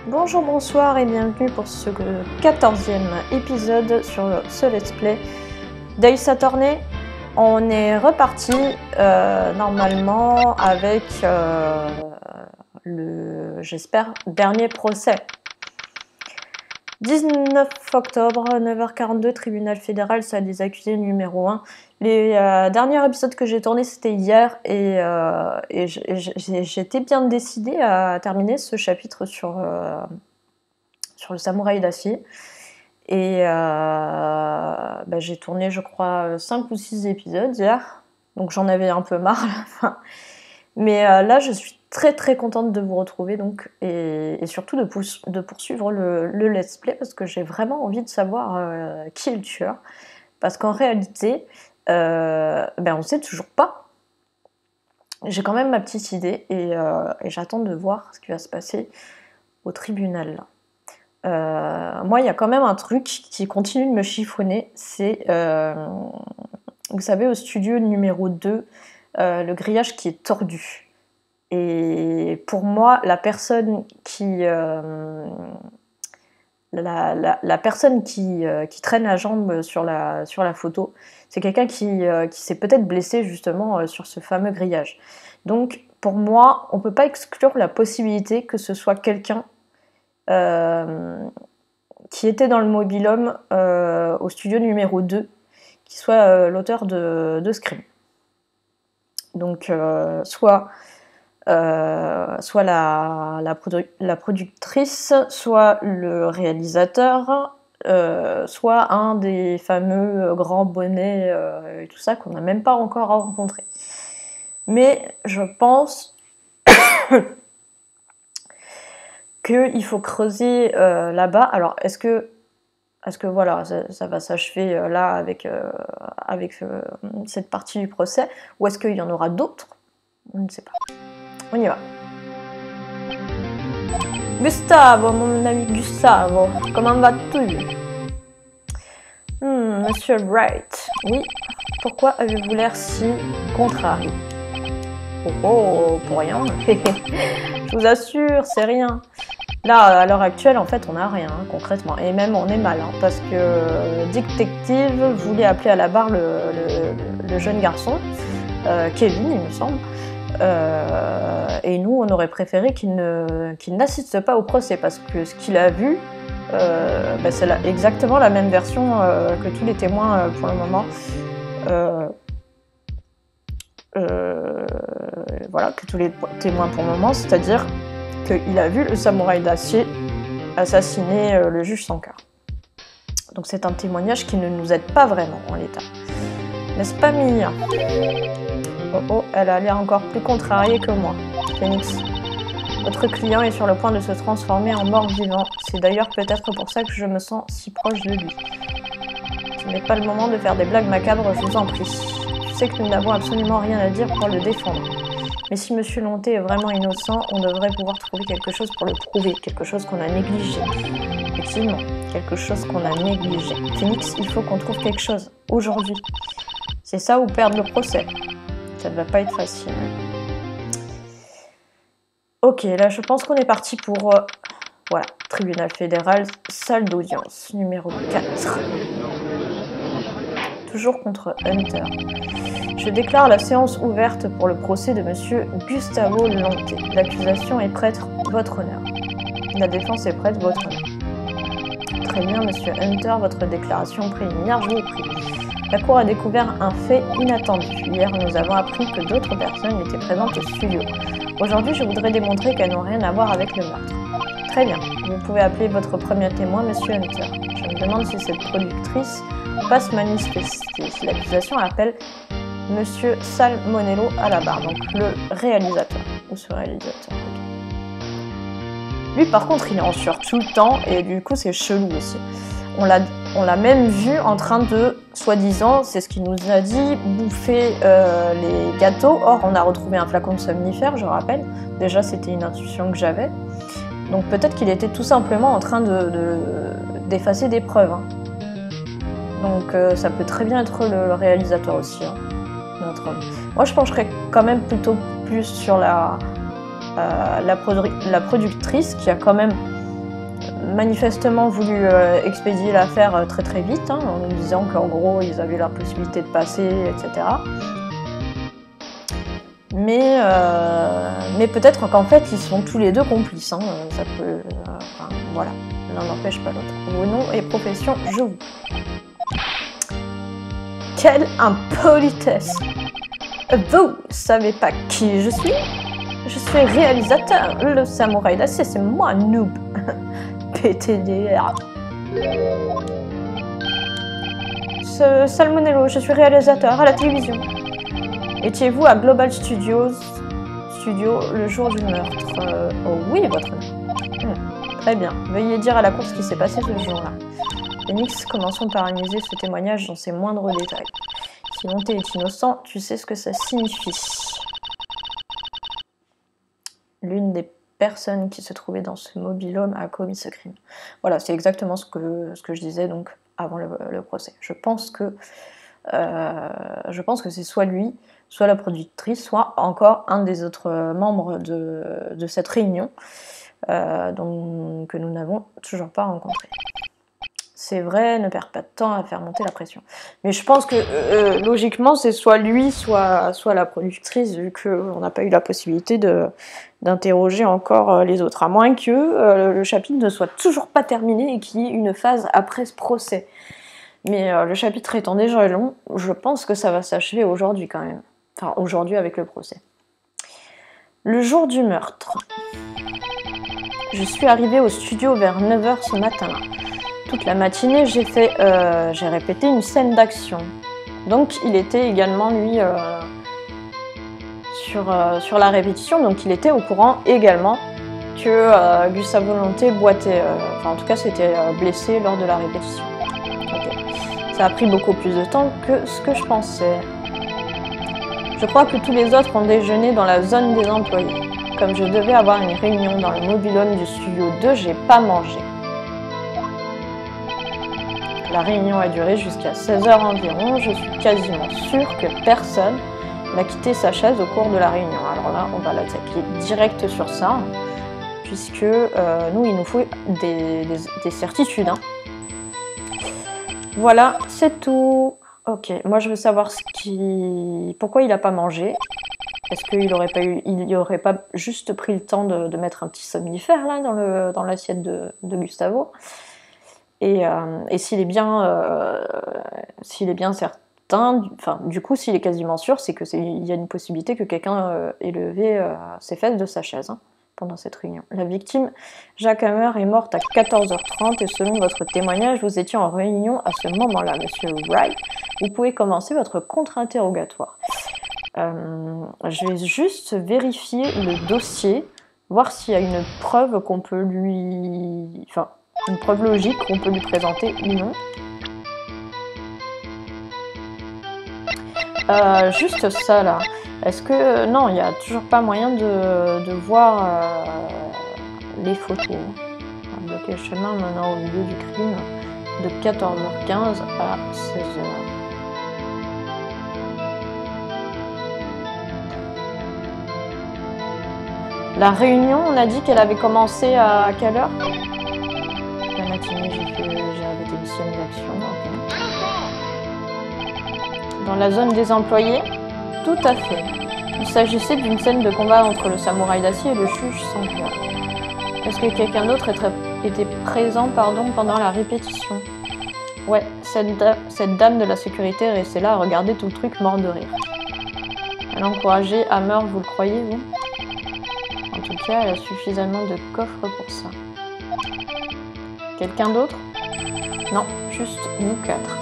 Bonjour, bonsoir et bienvenue pour ce 14e épisode sur ce let's play d'Ace Attorney. On est reparti normalement avec le, j'espère, dernier procès. 19 octobre, 9h42, tribunal fédéral, salle des accusés numéro 1. Les derniers épisodes que j'ai tournés, c'était hier, et j'étais bien décidée à terminer ce chapitre sur le samouraï d'acier. Et j'ai tourné, je crois, 5 ou 6 épisodes hier, donc j'en avais un peu marre à la fin. Mais là, je suis très très contente de vous retrouver, donc, et surtout de poursuivre le let's play, parce que j'ai vraiment envie de savoir qui est le tueur. Parce qu'en réalité, on sait toujours pas. J'ai quand même ma petite idée, et j'attends de voir ce qui va se passer au tribunal. Moi, il y a quand même un truc qui continue de me chiffonner, c'est, vous savez, au studio numéro 2, le grillage qui est tordu. Et pour moi, la personne qui traîne la jambe sur la photo, c'est quelqu'un qui s'est peut-être blessé justement sur ce fameux grillage. Donc pour moi, on ne peut pas exclure la possibilité que ce soit quelqu'un qui était dans le mobil-home au studio numéro 2, qui soit l'auteur de ce crime. Donc soit la productrice, soit le réalisateur, soit un des fameux grands bonnets et tout ça qu'on n'a même pas encore rencontré. Mais je pense qu'il faut creuser là-bas. Alors, est-ce que voilà, ça va s'achever là avec cette partie du procès, ou est-ce qu'il y en aura d'autres? Je ne sais pas. On y va. Gustavo, mon ami Gustavo, comment vas-tu? Monsieur Wright, oui. Pourquoi avez-vous l'air si contrarié? Oh, pour rien. Je vous assure, c'est rien. Là, à l'heure actuelle, en fait, on n'a rien, concrètement. Et même, on est mal, parce que Détective voulait appeler à la barre le jeune garçon, Kevin, il me semble. Et nous, on aurait préféré qu'il n'assiste pas au procès, parce que ce qu'il a vu, c'est exactement la même version que tous les témoins pour le moment. Voilà, que tous les témoins pour le moment, c'est-à-dire qu'il a vu le samouraï d'acier assassiner le juge Sankar. Donc c'est un témoignage qui ne nous aide pas vraiment en l'état. N'est-ce pas, Mia? Oh, elle a l'air encore plus contrariée que moi. Phoenix, votre client est sur le point de se transformer en mort-vivant. C'est d'ailleurs peut-être pour ça que je me sens si proche de lui. Ce n'est pas le moment de faire des blagues macabres, je vous en prie. Je sais que nous n'avons absolument rien à dire pour le défendre. Mais si Monsieur Lonté est vraiment innocent, on devrait pouvoir trouver quelque chose pour le prouver, quelque chose qu'on a négligé. Effectivement, quelque chose qu'on a négligé. Phoenix, il faut qu'on trouve quelque chose, aujourd'hui. C'est ça ou perdre le procès. Ça ne va pas être facile. Ok, là je pense qu'on est parti pour... voilà, tribunal fédéral, salle d'audience, numéro 4. Toujours contre Hunter. Je déclare la séance ouverte pour le procès de Monsieur Gustavo Lonté. L'accusation est prête, votre honneur. La défense est prête, votre honneur. Très bien, Monsieur Hunter, votre déclaration préliminaire, je vous prie. La Cour a découvert un fait inattendu. Hier, nous avons appris que d'autres personnes étaient présentes au studio. Aujourd'hui, je voudrais démontrer qu'elles n'ont rien à voir avec le meurtre. Très bien. Vous pouvez appeler votre premier témoin, Monsieur Hunter. Je me demande si cette productrice va se manifester. Si l'accusation appelle Monsieur Salmonello à la barre, donc le réalisateur. Ou ce réalisateur. Lui, par contre, il est en sueur tout le temps, et du coup, c'est chelou aussi. On l'a même vu en train de, soi-disant, c'est ce qu'il nous a dit, bouffer les gâteaux. Or, on a retrouvé un flacon de somnifère, je rappelle. Déjà, c'était une intuition que j'avais. Donc peut-être qu'il était tout simplement en train d'effacer des preuves. Donc ça peut très bien être le réalisateur aussi. Moi, je pencherais quand même plutôt plus sur la productrice qui a quand même manifestement voulu expédier l'affaire très très vite, hein, en nous disant qu'en gros ils avaient la possibilité de passer, etc. Mais peut-être qu'en fait ils sont tous les deux complices, hein, ça peut... enfin, voilà, l'un n'empêche pas l'autre. Vos noms et professions, je vous... Quelle impolitesse! Vous savez pas qui je suis? Je suis réalisateur, le samouraï d'acier, c'est moi, noob. PTDR. Salmonello, je suis réalisateur à la télévision. Étiez-vous à Global Studio le jour du meurtre? Oh oui, votre nom. Très bien. Veuillez dire à la cour ce qui s'est passé ce jour-là. Phoenix, commençons par analyser ce témoignage dans ses moindres détails. Si Monté est innocent, tu sais ce que ça signifie. L'une des personnes qui se trouvait dans ce mobil-home a commis ce crime. Voilà, c'est exactement ce que je disais donc avant le procès. Je pense que c'est soit lui, soit la productrice, soit encore un des autres membres de cette réunion que nous n'avons toujours pas rencontré. C'est vrai, ne perds pas de temps à faire monter la pression. Mais je pense que logiquement, c'est soit lui, soit la productrice, vu qu'on n'a pas eu la possibilité d'interroger encore les autres, à moins que le chapitre ne soit toujours pas terminé et qu'il y ait une phase après ce procès. Mais le chapitre étant déjà long, je pense que ça va s'achever aujourd'hui quand même. Enfin, aujourd'hui avec le procès. Le jour du meurtre. Je suis arrivée au studio vers 9h ce matin-là. Toute la matinée, j'ai répété une scène d'action. Donc, il était également, lui, sur la répétition. Donc, il était au courant également que Gustavo Monté boitait. Enfin, en tout cas, s'était blessé lors de la répétition. Okay. Ça a pris beaucoup plus de temps que ce que je pensais. Je crois que tous les autres ont déjeuné dans la zone des employés. Comme je devais avoir une réunion dans le mobil-home du studio 2, j'ai pas mangé. La réunion a duré jusqu'à 16h environ. Je suis quasiment sûre que personne n'a quitté sa chaise au cours de la réunion. Alors là, on va l'attaquer direct sur ça, puisque nous, il nous faut des certitudes. Hein. Voilà, c'est tout. Ok, moi je veux savoir pourquoi il n'a pas mangé. Est-ce qu'il aurait pas juste pris le temps de mettre un petit somnifère là dans l'assiette de Gustavo? Et s'il est bien certain, enfin du coup s'il est quasiment sûr, c'est qu'il y a une possibilité que quelqu'un ait levé ses fesses de sa chaise pendant cette réunion. La victime, Jacques Hammer, est morte à 14h30 et selon votre témoignage, vous étiez en réunion à ce moment-là, Monsieur Wright. Vous pouvez commencer votre contre-interrogatoire. Je vais juste vérifier le dossier, voir s'il y a une preuve qu'on peut lui... Enfin, une preuve logique qu'on peut lui présenter ou non. Juste ça là. Est-ce que... non, il n'y a toujours pas moyen de voir les photos. Bloquer le chemin menant au lieu du crime de 14h15 à 16h. La réunion, on a dit qu'elle avait commencé à quelle heure? La matinée, j'ai arrêté une scène d'action. Okay. Dans la zone des employés? Tout à fait. Il s'agissait d'une scène de combat entre le samouraï d'acier et le juge sans cœur. Est-ce que quelqu'un d'autre était présent pendant la répétition? Ouais, cette dame de la sécurité est restée là à regarder tout le truc mort de rire. Elle a encouragé Hammer, vous le croyez, vous? En tout cas, elle a suffisamment de coffres pour ça. Quelqu'un d'autre? Non, juste nous quatre.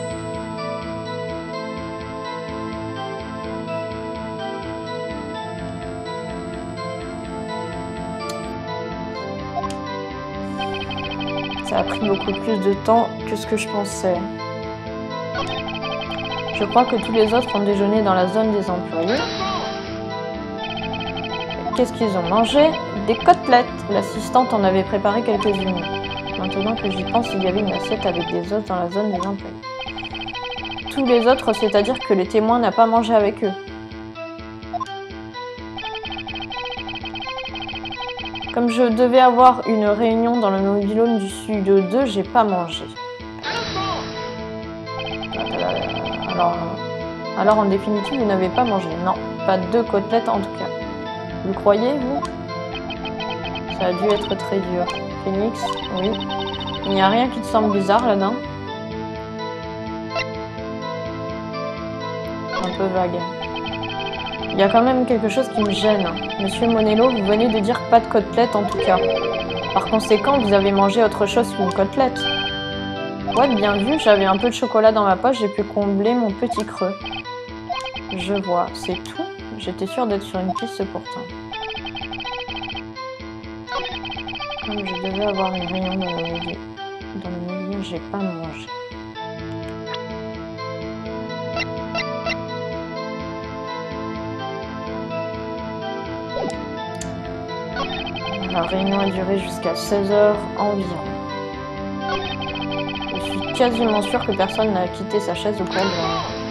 Ça a pris beaucoup plus de temps que ce que je pensais. Je crois que tous les autres ont déjeuné dans la zone des employés. Qu'est-ce qu'ils ont mangé? Des côtelettes. L'assistante en avait préparé quelques-unes. Maintenant que j'y pense, il y avait une assiette avec des os dans la zone des employés. Tous les autres, c'est-à-dire que le témoin n'a pas mangé avec eux. Comme je devais avoir une réunion dans le mobil-home du studio 2, j'ai pas mangé. Alors en définitive, vous n'avez pas mangé. Non, pas 2 côtelettes en tout cas. Vous le croyez, vous? Ça a dû être très dur. Phoenix, oui. Il n'y a rien qui te semble bizarre là-dedans? Un peu vague. Il y a quand même quelque chose qui me gêne. Monsieur Monello, vous venez de dire pas de côtelette en tout cas. Par conséquent, vous avez mangé autre chose qu'une côtelette. Ouais, bien vu, j'avais un peu de chocolat dans ma poche, j'ai pu combler mon petit creux. Je vois, c'est tout. J'étais sûre d'être sur une piste pourtant. Comme je devais avoir une réunion dans le milieu, j'ai pas mangé. La réunion a duré jusqu'à 16 h environ. Je suis quasiment sûre que personne n'a quitté sa chaise au cours de la réunion.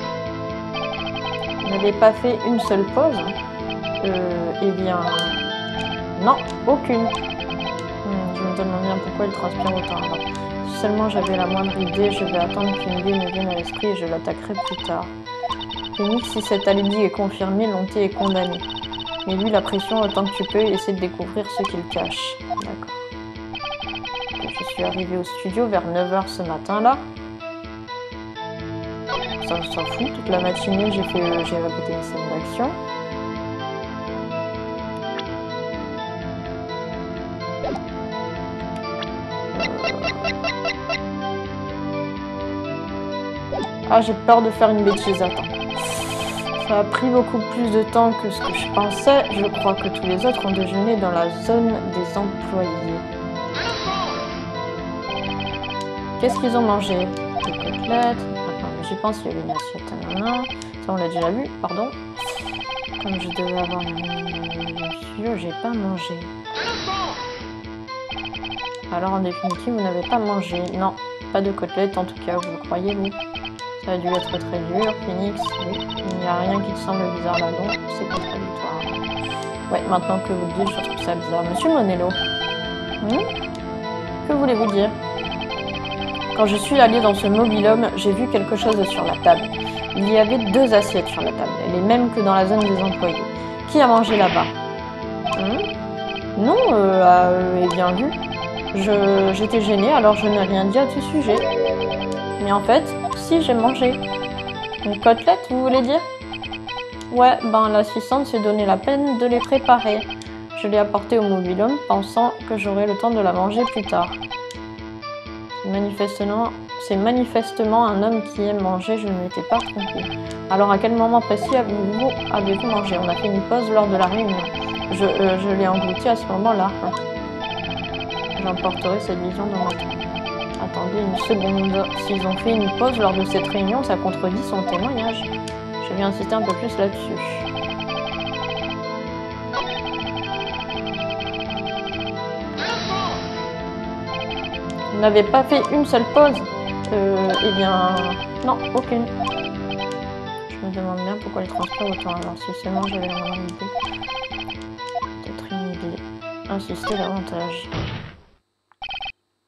Vous n'avez pas fait une seule pause? Eh bien... Non, aucune. Je me demande bien pourquoi il transpire autant. Alors, si seulement j'avais la moindre idée, je vais attendre qu'une idée me vienne à l'esprit et je l'attaquerai plus tard. Phoenix, si cet alibi est confirmé, Lonté est condamné. Mais lui, la pression autant que tu peux et essaie de découvrir ce qu'il cache. D'accord. Je suis arrivée au studio vers 9 h ce matin-là. Ça s'en fout, toute la matinée, j'ai répété une scène d'action. Ah, j'ai peur de faire une bêtise, attends. Ça a pris beaucoup plus de temps que ce que je pensais. Je crois que tous les autres ont déjeuné dans la zone des employés. Qu'est-ce qu'ils ont mangé? Des côtelettes. Attends, j'y pense, il y avait une assiette. Non, ça on l'a déjà vu, pardon. Comme je devais avoir une j'ai pas mangé. Alors en définitive, vous n'avez pas mangé. Non, pas de côtelettes en tout cas, vous le croyez, vous? Ça a dû être très dur. Phoenix, oui. Il n'y a rien qui te semble bizarre là-dedans. C'est contradictoire. Ouais, maintenant que vous le dites, je trouve ça bizarre. Monsieur Monello, que voulez-vous dire? Quand je suis allée dans ce mobil-home, j'ai vu quelque chose sur la table. Il y avait 2 assiettes sur la table, les mêmes que dans la zone des employés. Qui a mangé là-bas? Non, bien vu. J'étais gênée, alors je n'ai rien dit à ce sujet. Mais en fait, si, j'ai mangé. Une côtelette, vous voulez dire? Ouais, ben l'assistante s'est donné la peine de les préparer. Je l'ai apportée au mobil-home, pensant que j'aurais le temps de la manger plus tard. C'est manifestement un homme qui aime manger, je ne m'étais pas trompée. Alors à quel moment précis avez-vous mangé? On a fait une pause lors de la réunion. Je l'ai englouti à ce moment-là. J'emporterai cette vision dans ma tête. Attendez une seconde. S'ils ont fait une pause lors de cette réunion, ça contredit son témoignage. Je vais insister un peu plus là-dessus. Vous n'avez pas fait une seule pause? Eh bien... Non, aucune. Je me demande bien pourquoi il transpire autant. Alors si seulement j'avais la moindre idée. Peut-être une idée. Insister davantage.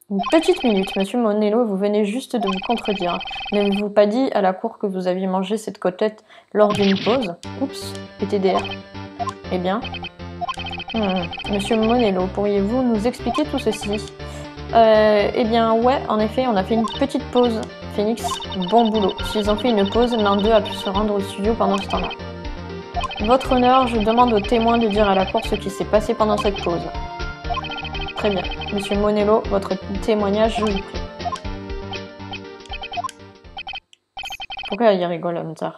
Une petite minute, monsieur Monello, vous venez juste de vous contredire. N'avez-vous pas dit à la cour que vous aviez mangé cette côtelette lors d'une pause? Oups, PTDR. Eh bien? Monsieur Monello, pourriez-vous nous expliquer tout ceci? Eh bien, ouais, en effet, on a fait une petite pause. Phoenix, bon boulot. S'ils ont fait une pause, l'un d'eux a pu se rendre au studio pendant ce temps-là. Votre honneur, je demande aux témoins de dire à la cour ce qui s'est passé pendant cette pause. Très bien. Monsieur Monello, votre témoignage, je vous prie. Pourquoi il rigole, Hunter?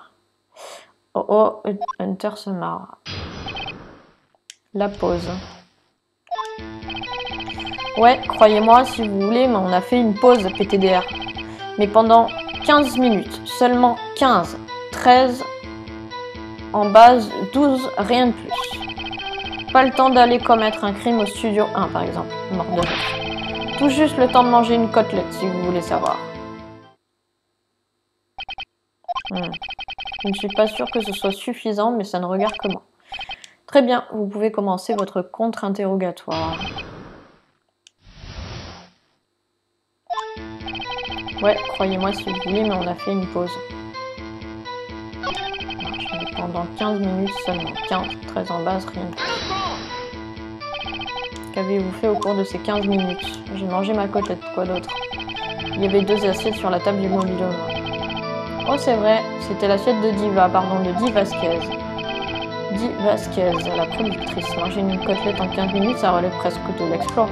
Oh, Hunter se marre. La pause. Ouais, croyez-moi si vous voulez, mais on a fait une pause PTDR. Mais pendant 15 minutes, seulement 15, 13, en base 12, rien de plus. Pas le temps d'aller commettre un crime au studio 1 par exemple, mort de rire. Tout juste le temps de manger une côtelette si vous voulez savoir. Je ne suis pas sûre que ce soit suffisant, mais ça ne regarde que moi. Très bien, vous pouvez commencer votre contre-interrogatoire. Ouais, croyez-moi si vous voulez, mais on a fait une pause. Pendant 15 minutes seulement. 15, 13 en base, rien de plus. Qu'avez-vous fait au cours de ces 15 minutes? J'ai mangé ma côtelette, quoi d'autre? Il y avait 2 assiettes sur la table du mobil-home. Oh, c'est vrai, c'était l'assiette de Diva, pardon, de Di Vasquez. Di Vasquez, la productrice. Manger une côtelette en 15 minutes, ça relève presque de l'exploit.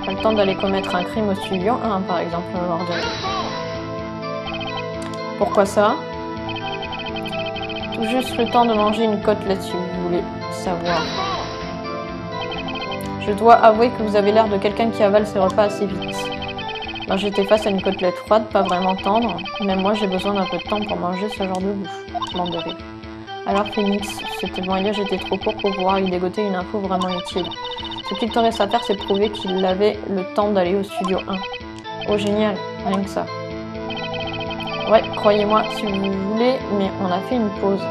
Pas le temps d'aller commettre un crime au studio 1, par exemple, Morgan. Pourquoi ça? Tout juste le temps de manger une côtelette, si vous voulez savoir. Je dois avouer que vous avez l'air de quelqu'un qui avale ses repas assez vite. Ben, j'étais face à une côtelette froide, pas vraiment tendre. Même moi, j'ai besoin d'un peu de temps pour manger ce genre de bouffe. Bande de rire. Alors Phoenix, ce témoignage était trop court pour pouvoir y dégoter une info vraiment utile. Ce qu'il te reste à faire, c'est prouver qu'il avait le temps d'aller au studio 1. Oh génial, rien que ça. Ouais, croyez-moi si vous voulez, mais on a fait une pause.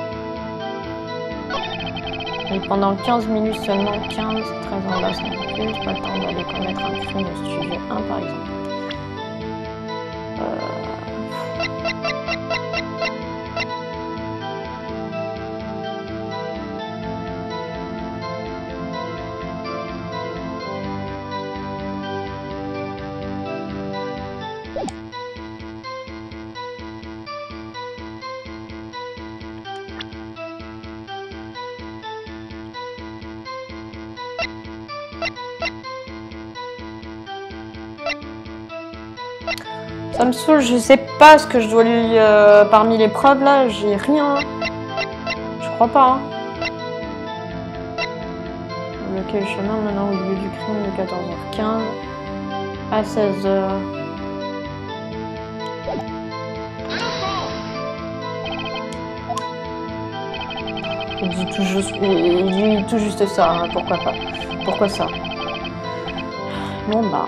Et pendant 15 minutes seulement, 15, 13 en bas, c'est plus, pas le temps d'aller commettre un crime au studio 1 par exemple. Ça me saoule, je sais pas ce que je dois lui... parmi les preuves là, j'ai rien. Je crois pas. Hein. Bloquer le chemin maintenant au lieu du crime de 14h15 à 16h. Il dit tout juste ça, hein, pourquoi pas. Pourquoi ça? Bon bah...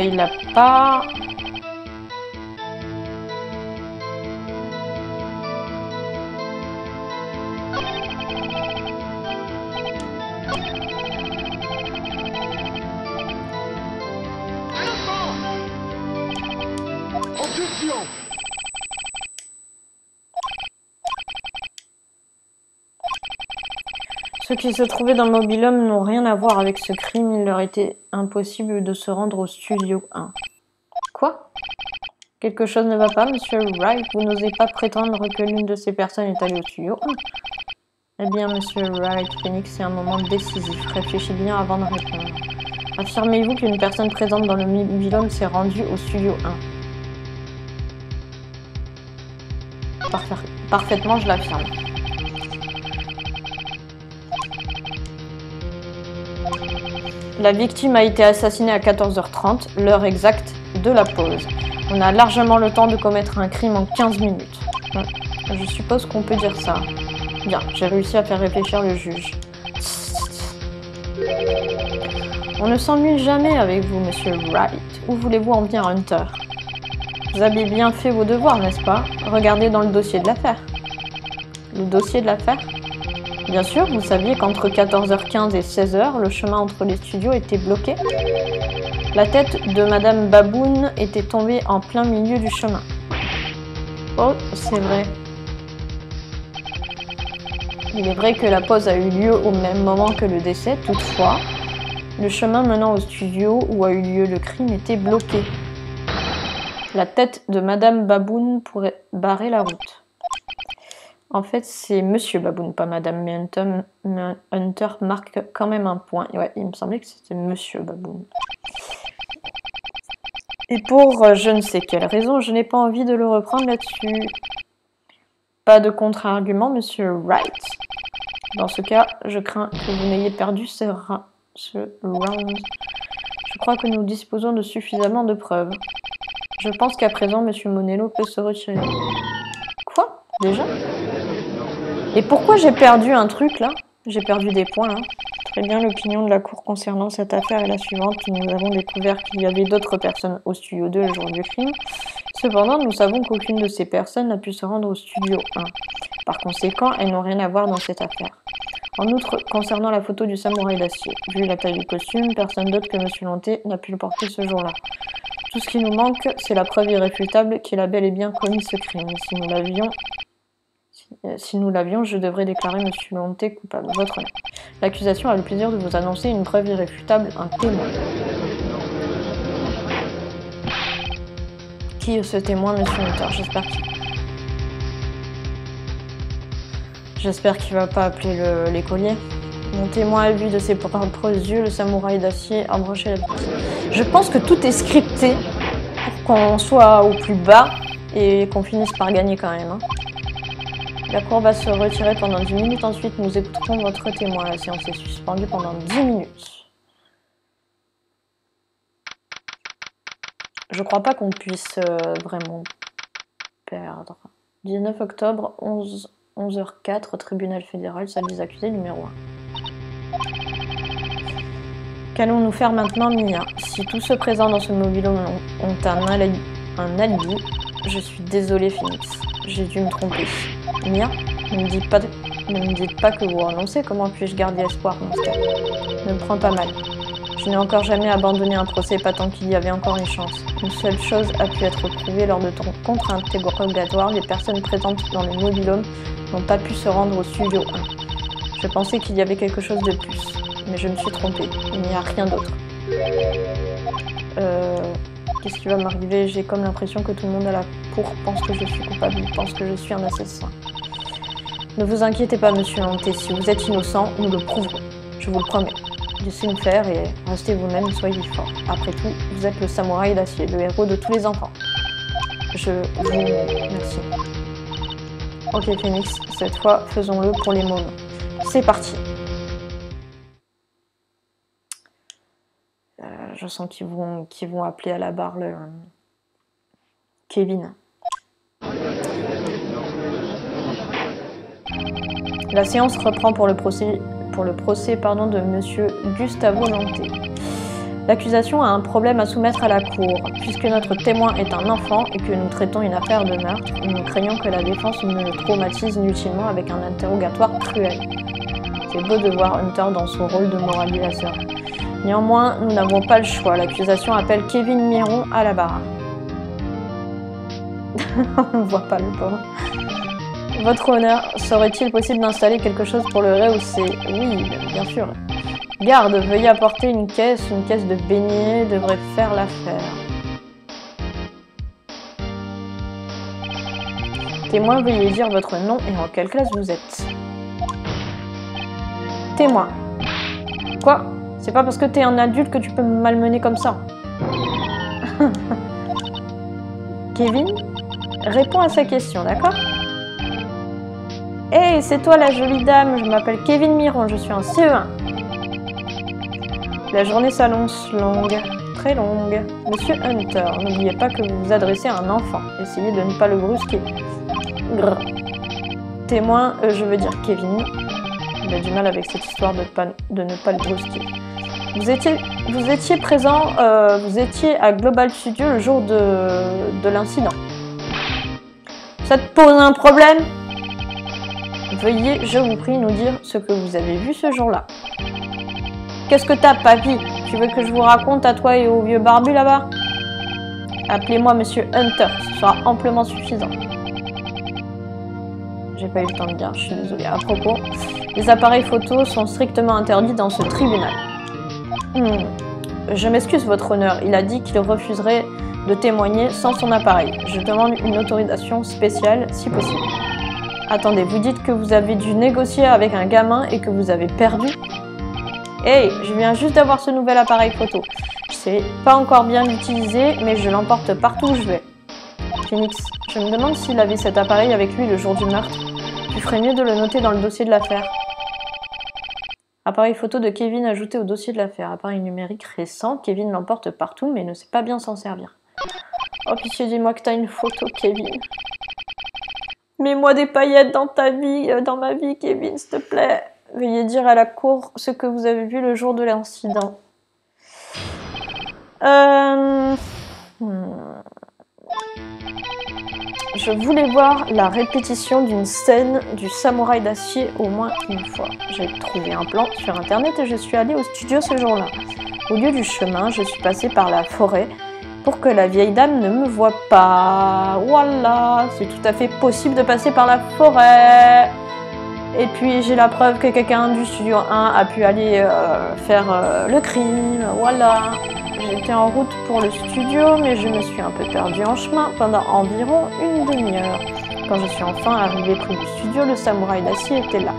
il n'a pas... Ceux qui se trouvaient dans le mobil-home n'ont rien à voir avec ce crime. Il leur était impossible de se rendre au studio 1. Quoi? Quelque chose ne va pas, monsieur Wright? Vous n'osez pas prétendre que l'une de ces personnes est allée au studio 1? Eh bien, monsieur Wright, Phoenix, c'est un moment décisif. Réfléchissez bien avant de répondre. Affirmez-vous qu'une personne présente dans le mobil-home s'est rendue au studio 1? Parfaitement, je l'affirme. La victime a été assassinée à 14h30, l'heure exacte de la pause. On a largement le temps de commettre un crime en 15 minutes. Je suppose qu'on peut dire ça. Bien, j'ai réussi à faire réfléchir le juge. On ne s'ennuie jamais avec vous, monsieur Wright. Où voulez-vous en venir, Hunter? Vous avez bien fait vos devoirs, n'est-ce pas? Regardez dans le dossier de l'affaire. Le dossier de l'affaire? Bien sûr, vous saviez qu'entre 14h15 et 16h, le chemin entre les studios était bloqué. La tête de Madame Baboon était tombée en plein milieu du chemin. Oh, c'est vrai. Il est vrai que la pause a eu lieu au même moment que le décès, toutefois, le chemin menant au studio où a eu lieu le crime était bloqué. La tête de Madame Baboon pourrait barrer la route. En fait, c'est Monsieur Baboon, pas Madame, mais Hunter marque quand même un point. Ouais, il me semblait que c'était Monsieur Baboon. Et pour je ne sais quelle raison, je n'ai pas envie de le reprendre là-dessus. Pas de contre-argument, Monsieur Wright. Dans ce cas, je crains que vous n'ayez perdu ce round. Je crois que nous disposons de suffisamment de preuves. Je pense qu'à présent, Monsieur Monello peut se retirer. Quoi? Déjà? Et pourquoi j'ai perdu un truc, là? J'ai perdu des points, hein. Très bien, l'opinion de la Cour concernant cette affaire est la suivante. Nous avons découvert qu'il y avait d'autres personnes au studio 2 le jour du crime. Cependant, nous savons qu'aucune de ces personnes n'a pu se rendre au studio 1. Par conséquent, elles n'ont rien à voir dans cette affaire. En outre, concernant la photo du samouraï d'acier, vu la taille du costume, personne d'autre que M. Lonté n'a pu le porter ce jour-là. Tout ce qui nous manque, c'est la preuve irréfutable qu'il a bel et bien commis ce crime. Si nous l'avions, je devrais déclarer M. Lonté coupable. Votre nom. L'accusation a le plaisir de vous annoncer une preuve irréfutable, un témoin. Qui est ce témoin, M. Hunter? J'espère qu'il va pas appeler l'écolier. Mon témoin a vu de ses propres yeux le samouraï d'acier embrocher la victime. Je pense que tout est scripté pour qu'on soit au plus bas et qu'on finisse par gagner quand même. Hein. La cour va se retirer pendant 10 minutes. Ensuite, nous écouterons votre témoin. La séance est suspendue pendant 10 minutes. Je crois pas qu'on puisse vraiment perdre. 19 octobre, 11h04, tribunal fédéral, salle des accusés numéro 1. Qu'allons-nous faire maintenant, Mia? Si tous ceux présents dans ce mobil-home ont un alibi, je suis désolée, Phoenix. J'ai dû me tromper. Mia, ne me dites pas que vous renoncez. Comment puis-je garder espoir dans ce cas? Ne me prends pas mal. Je n'ai encore jamais abandonné un procès, pas tant qu'il y avait encore une chance. Une seule chose a pu être prouvée lors de ton contre-interrogatoire. Les personnes présentes dans le mobil-home n'ont pas pu se rendre au studio 1. Je pensais qu'il y avait quelque chose de plus, mais je me suis trompée. Il n'y a rien d'autre. Qu'est-ce qui va m'arriver? J'ai comme l'impression que tout le monde à la cour pense que je suis coupable, pense que je suis un assassin. Ne vous inquiétez pas, Monsieur Lonté, si vous êtes innocent, nous le prouverons. Je vous le promets. Laissez-nous faire et restez vous-même, soyez forts. Après tout, vous êtes le samouraï d'acier, le héros de tous les enfants. Je vous remercie. Ok, Phoenix, cette fois, faisons-le pour les mômes. C'est parti. Je sens qu'ils vont appeler à la barre le Kevin. La séance reprend pour le procès de Monsieur Gustavo Lonté. L'accusation a un problème à soumettre à la cour. Puisque notre témoin est un enfant et que nous traitons une affaire de meurtre, nous craignons que la défense ne le traumatise inutilement avec un interrogatoire cruel. C'est beau de voir Hunter dans son rôle de moralisateur. Néanmoins, nous n'avons pas le choix. L'accusation appelle Kevin Miron à la barre. On ne voit pas le pauvre. Votre honneur, serait-il possible d'installer quelque chose pour le rehausser? Oui, bien sûr. Garde, veuillez apporter une caisse de beignets devrait faire l'affaire. Témoin, veuillez dire votre nom et en quelle classe vous êtes. Témoin. Quoi? C'est pas parce que t'es un adulte que tu peux me malmener comme ça. Kevin, réponds à sa question, d'accord? Hey, c'est toi la jolie dame, je m'appelle Kevin Miron, je suis un CE1. La journée s'annonce longue, très longue. Monsieur Hunter, n'oubliez pas que vous vous adressez à un enfant. Essayez de ne pas le brusquer. Grrr. Témoin, je veux dire Kevin. Il a du mal avec cette histoire de ne pas le brusquer. Vous étiez présent, vous étiez à Global Studio le jour de l'incident. Ça te pose un problème? Veuillez, je vous prie, nous dire ce que vous avez vu ce jour-là. Qu'est-ce que t'as, papy? Tu veux que je vous raconte à toi et au vieux barbu là-bas? Appelez-moi Monsieur Hunter, ce sera amplement suffisant. j'ai pas eu le temps de dire, je suis désolée. À propos, les appareils photo sont strictement interdits dans ce tribunal. Je m'excuse, votre honneur. Il a dit qu'il refuserait de témoigner sans son appareil. Je demande une autorisation spéciale, si possible. Attendez, vous dites que vous avez dû négocier avec un gamin et que vous avez perdu? Hey, je viens juste d'avoir ce nouvel appareil photo. Je sais pas encore bien l'utiliser, mais je l'emporte partout où je vais. Phoenix, je me demande s'il avait cet appareil avec lui le jour du meurtre. Tu ferais mieux de le noter dans le dossier de l'affaire. Appareil photo de Kevin ajouté au dossier de l'affaire. Appareil numérique récent, Kevin l'emporte partout, mais ne sait pas bien s'en servir. Oh, pitié, dis-moi que t'as une photo, Kevin. Mets-moi des paillettes dans ta vie, dans ma vie, Kevin, s'il te plaît. Veuillez dire à la cour ce que vous avez vu le jour de l'incident. Je voulais voir la répétition d'une scène du Samouraï d'acier au moins une fois. J'ai trouvé un plan sur internet et je suis allée au studio ce jour-là. Au lieu du chemin, je suis passée par la forêt pour que la vieille dame ne me voie pas. Voilà, c'est tout à fait possible de passer par la forêt. Et puis j'ai la preuve que quelqu'un du studio 1 a pu aller faire le crime. Voilà. J'étais en route pour le studio, mais je me suis un peu perdue en chemin pendant environ une demi-heure. Quand je suis enfin arrivée près du studio, le samouraï d'acier était là.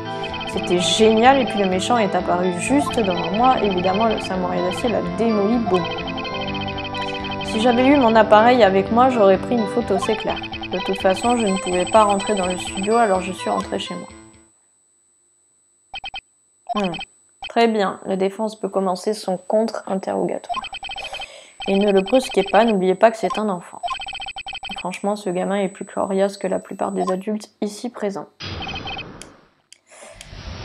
C'était génial, et puis le méchant est apparu juste devant moi. Évidemment, le samouraï d'acier l'a démoli, boum. Si j'avais eu mon appareil avec moi, j'aurais pris une photo, c'est clair. De toute façon, je ne pouvais pas rentrer dans le studio, alors je suis rentrée chez moi. Très bien, la défense peut commencer son contre-interrogatoire. Et ne le brusquez pas, n'oubliez pas que c'est un enfant. Franchement, ce gamin est plus coriace que la plupart des adultes ici présents.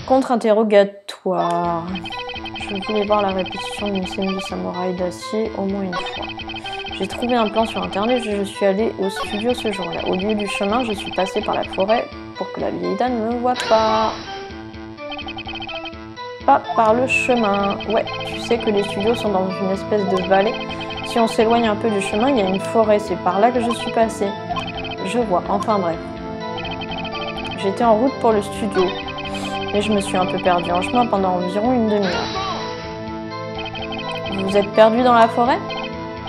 Contre-interrogatoire. Je voulais voir la répétition d'une scène du samouraï d'acier au moins une fois. J'ai trouvé un plan sur internet et je suis allée au studio ce jour-là. Au lieu du chemin, je suis passée par la forêt pour que la vieille dame ne me voie pas. Pas par le chemin. Ouais, tu sais que les studios sont dans une espèce de vallée. Si on s'éloigne un peu du chemin, il y a une forêt. C'est par là que je suis passée. Je vois. Enfin bref. J'étais en route pour le studio. Et je me suis un peu perdue en chemin pendant environ une demi-heure. Vous êtes perdu dans la forêt?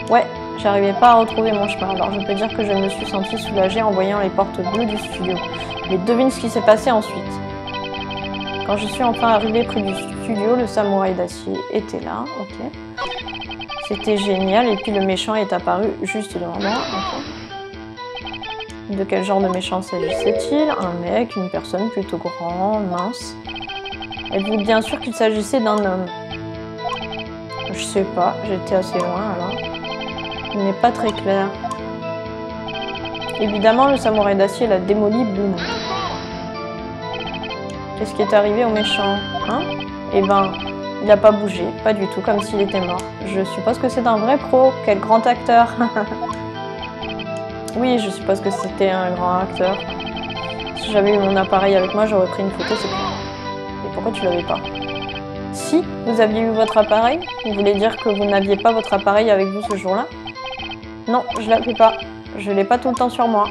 Ouais, j'arrivais pas à retrouver mon chemin. Alors je peux dire que je me suis sentie soulagée en voyant les portes bleues du studio. Mais devine ce qui s'est passé ensuite. Quand je suis enfin arrivée près du studio, le samouraï d'acier était là, ok. C'était génial, et puis le méchant est apparu juste devant moi, ok. De quel genre de méchant s'agissait-il? Un mec, une personne plutôt grande, mince. Êtes-vous bien sûr qu'il s'agissait d'un homme? Je sais pas, j'étais assez loin alors. Il n'est pas très clair. Évidemment, le samouraï d'acier l'a démoli, boum. Qu'est-ce qui est arrivé au méchant? Hein? Eh ben, il n'a pas bougé, pas du tout, comme s'il était mort. Je suppose que c'est un vrai pro, quel grand acteur. Oui, je suppose que c'était un grand acteur. Si j'avais eu mon appareil avec moi, j'aurais pris une photo, c'est clair. Et pourquoi tu l'avais pas? Si vous aviez eu votre appareil, vous voulez dire que vous n'aviez pas votre appareil avec vous ce jour-là? Non, je l'avais pas. Je l'ai pas tout le temps sur moi.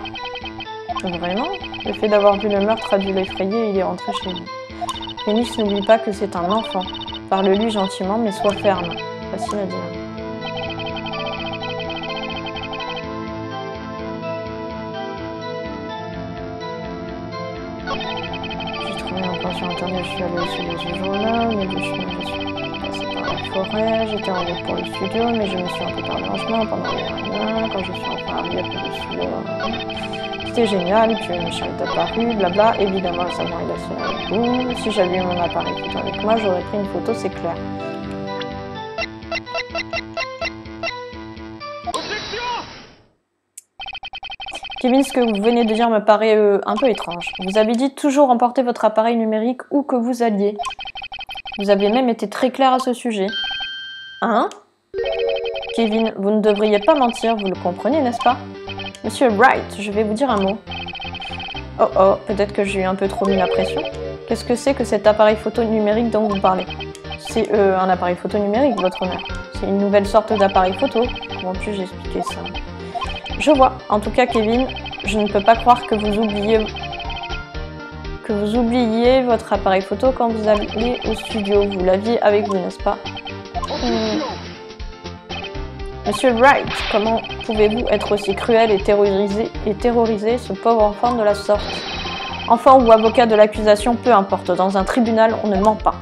Vraiment? Le fait d'avoir vu le meurtre a dû l'effrayer et il est rentré chez lui. Phoenix, n'oublie pas que c'est un enfant. Parle-lui gentiment, mais sois ferme. Facile à dire. J'ai trouvé un plan sur internet, je suis allée au studio ce jour-là. Au milieu du chemin, je suis passée par la forêt. J'étais en route pour le studio, mais je me suis un peu perdue en chemin pendant les rien. Quand je suis enfin arrivée près du studio, c'était génial, puis le méchant est apparu, blabla. Évidemment, le samouraï d'acier, boum. Si j'avais eu mon appareil photo avec moi, j'aurais pris une photo, c'est clair. Kevin, ce que vous venez de dire me paraît un peu étrange. Vous avez dit toujours emporter votre appareil numérique où que vous alliez. Vous avez même été très clair à ce sujet. Hein? Kevin, vous ne devriez pas mentir, vous le comprenez, n'est-ce pas? Monsieur Wright, je vais vous dire un mot. Oh oh, peut-être que j'ai eu un peu trop mis la pression. Qu'est-ce que c'est que cet appareil photo numérique dont vous parlez? C'est un appareil photo numérique, votre honneur. C'est une nouvelle sorte d'appareil photo. Comment puis-je expliquer ça? Je vois. En tout cas, Kevin, je ne peux pas croire que vous oubliez... que vous oubliez votre appareil photo quand vous allez au studio. Vous l'aviez avec vous, n'est-ce pas? Monsieur Wright, comment pouvez-vous être aussi cruel et terroriser ce pauvre enfant de la sorte? Enfant ou avocat de l'accusation, peu importe. Dans un tribunal, on ne ment pas.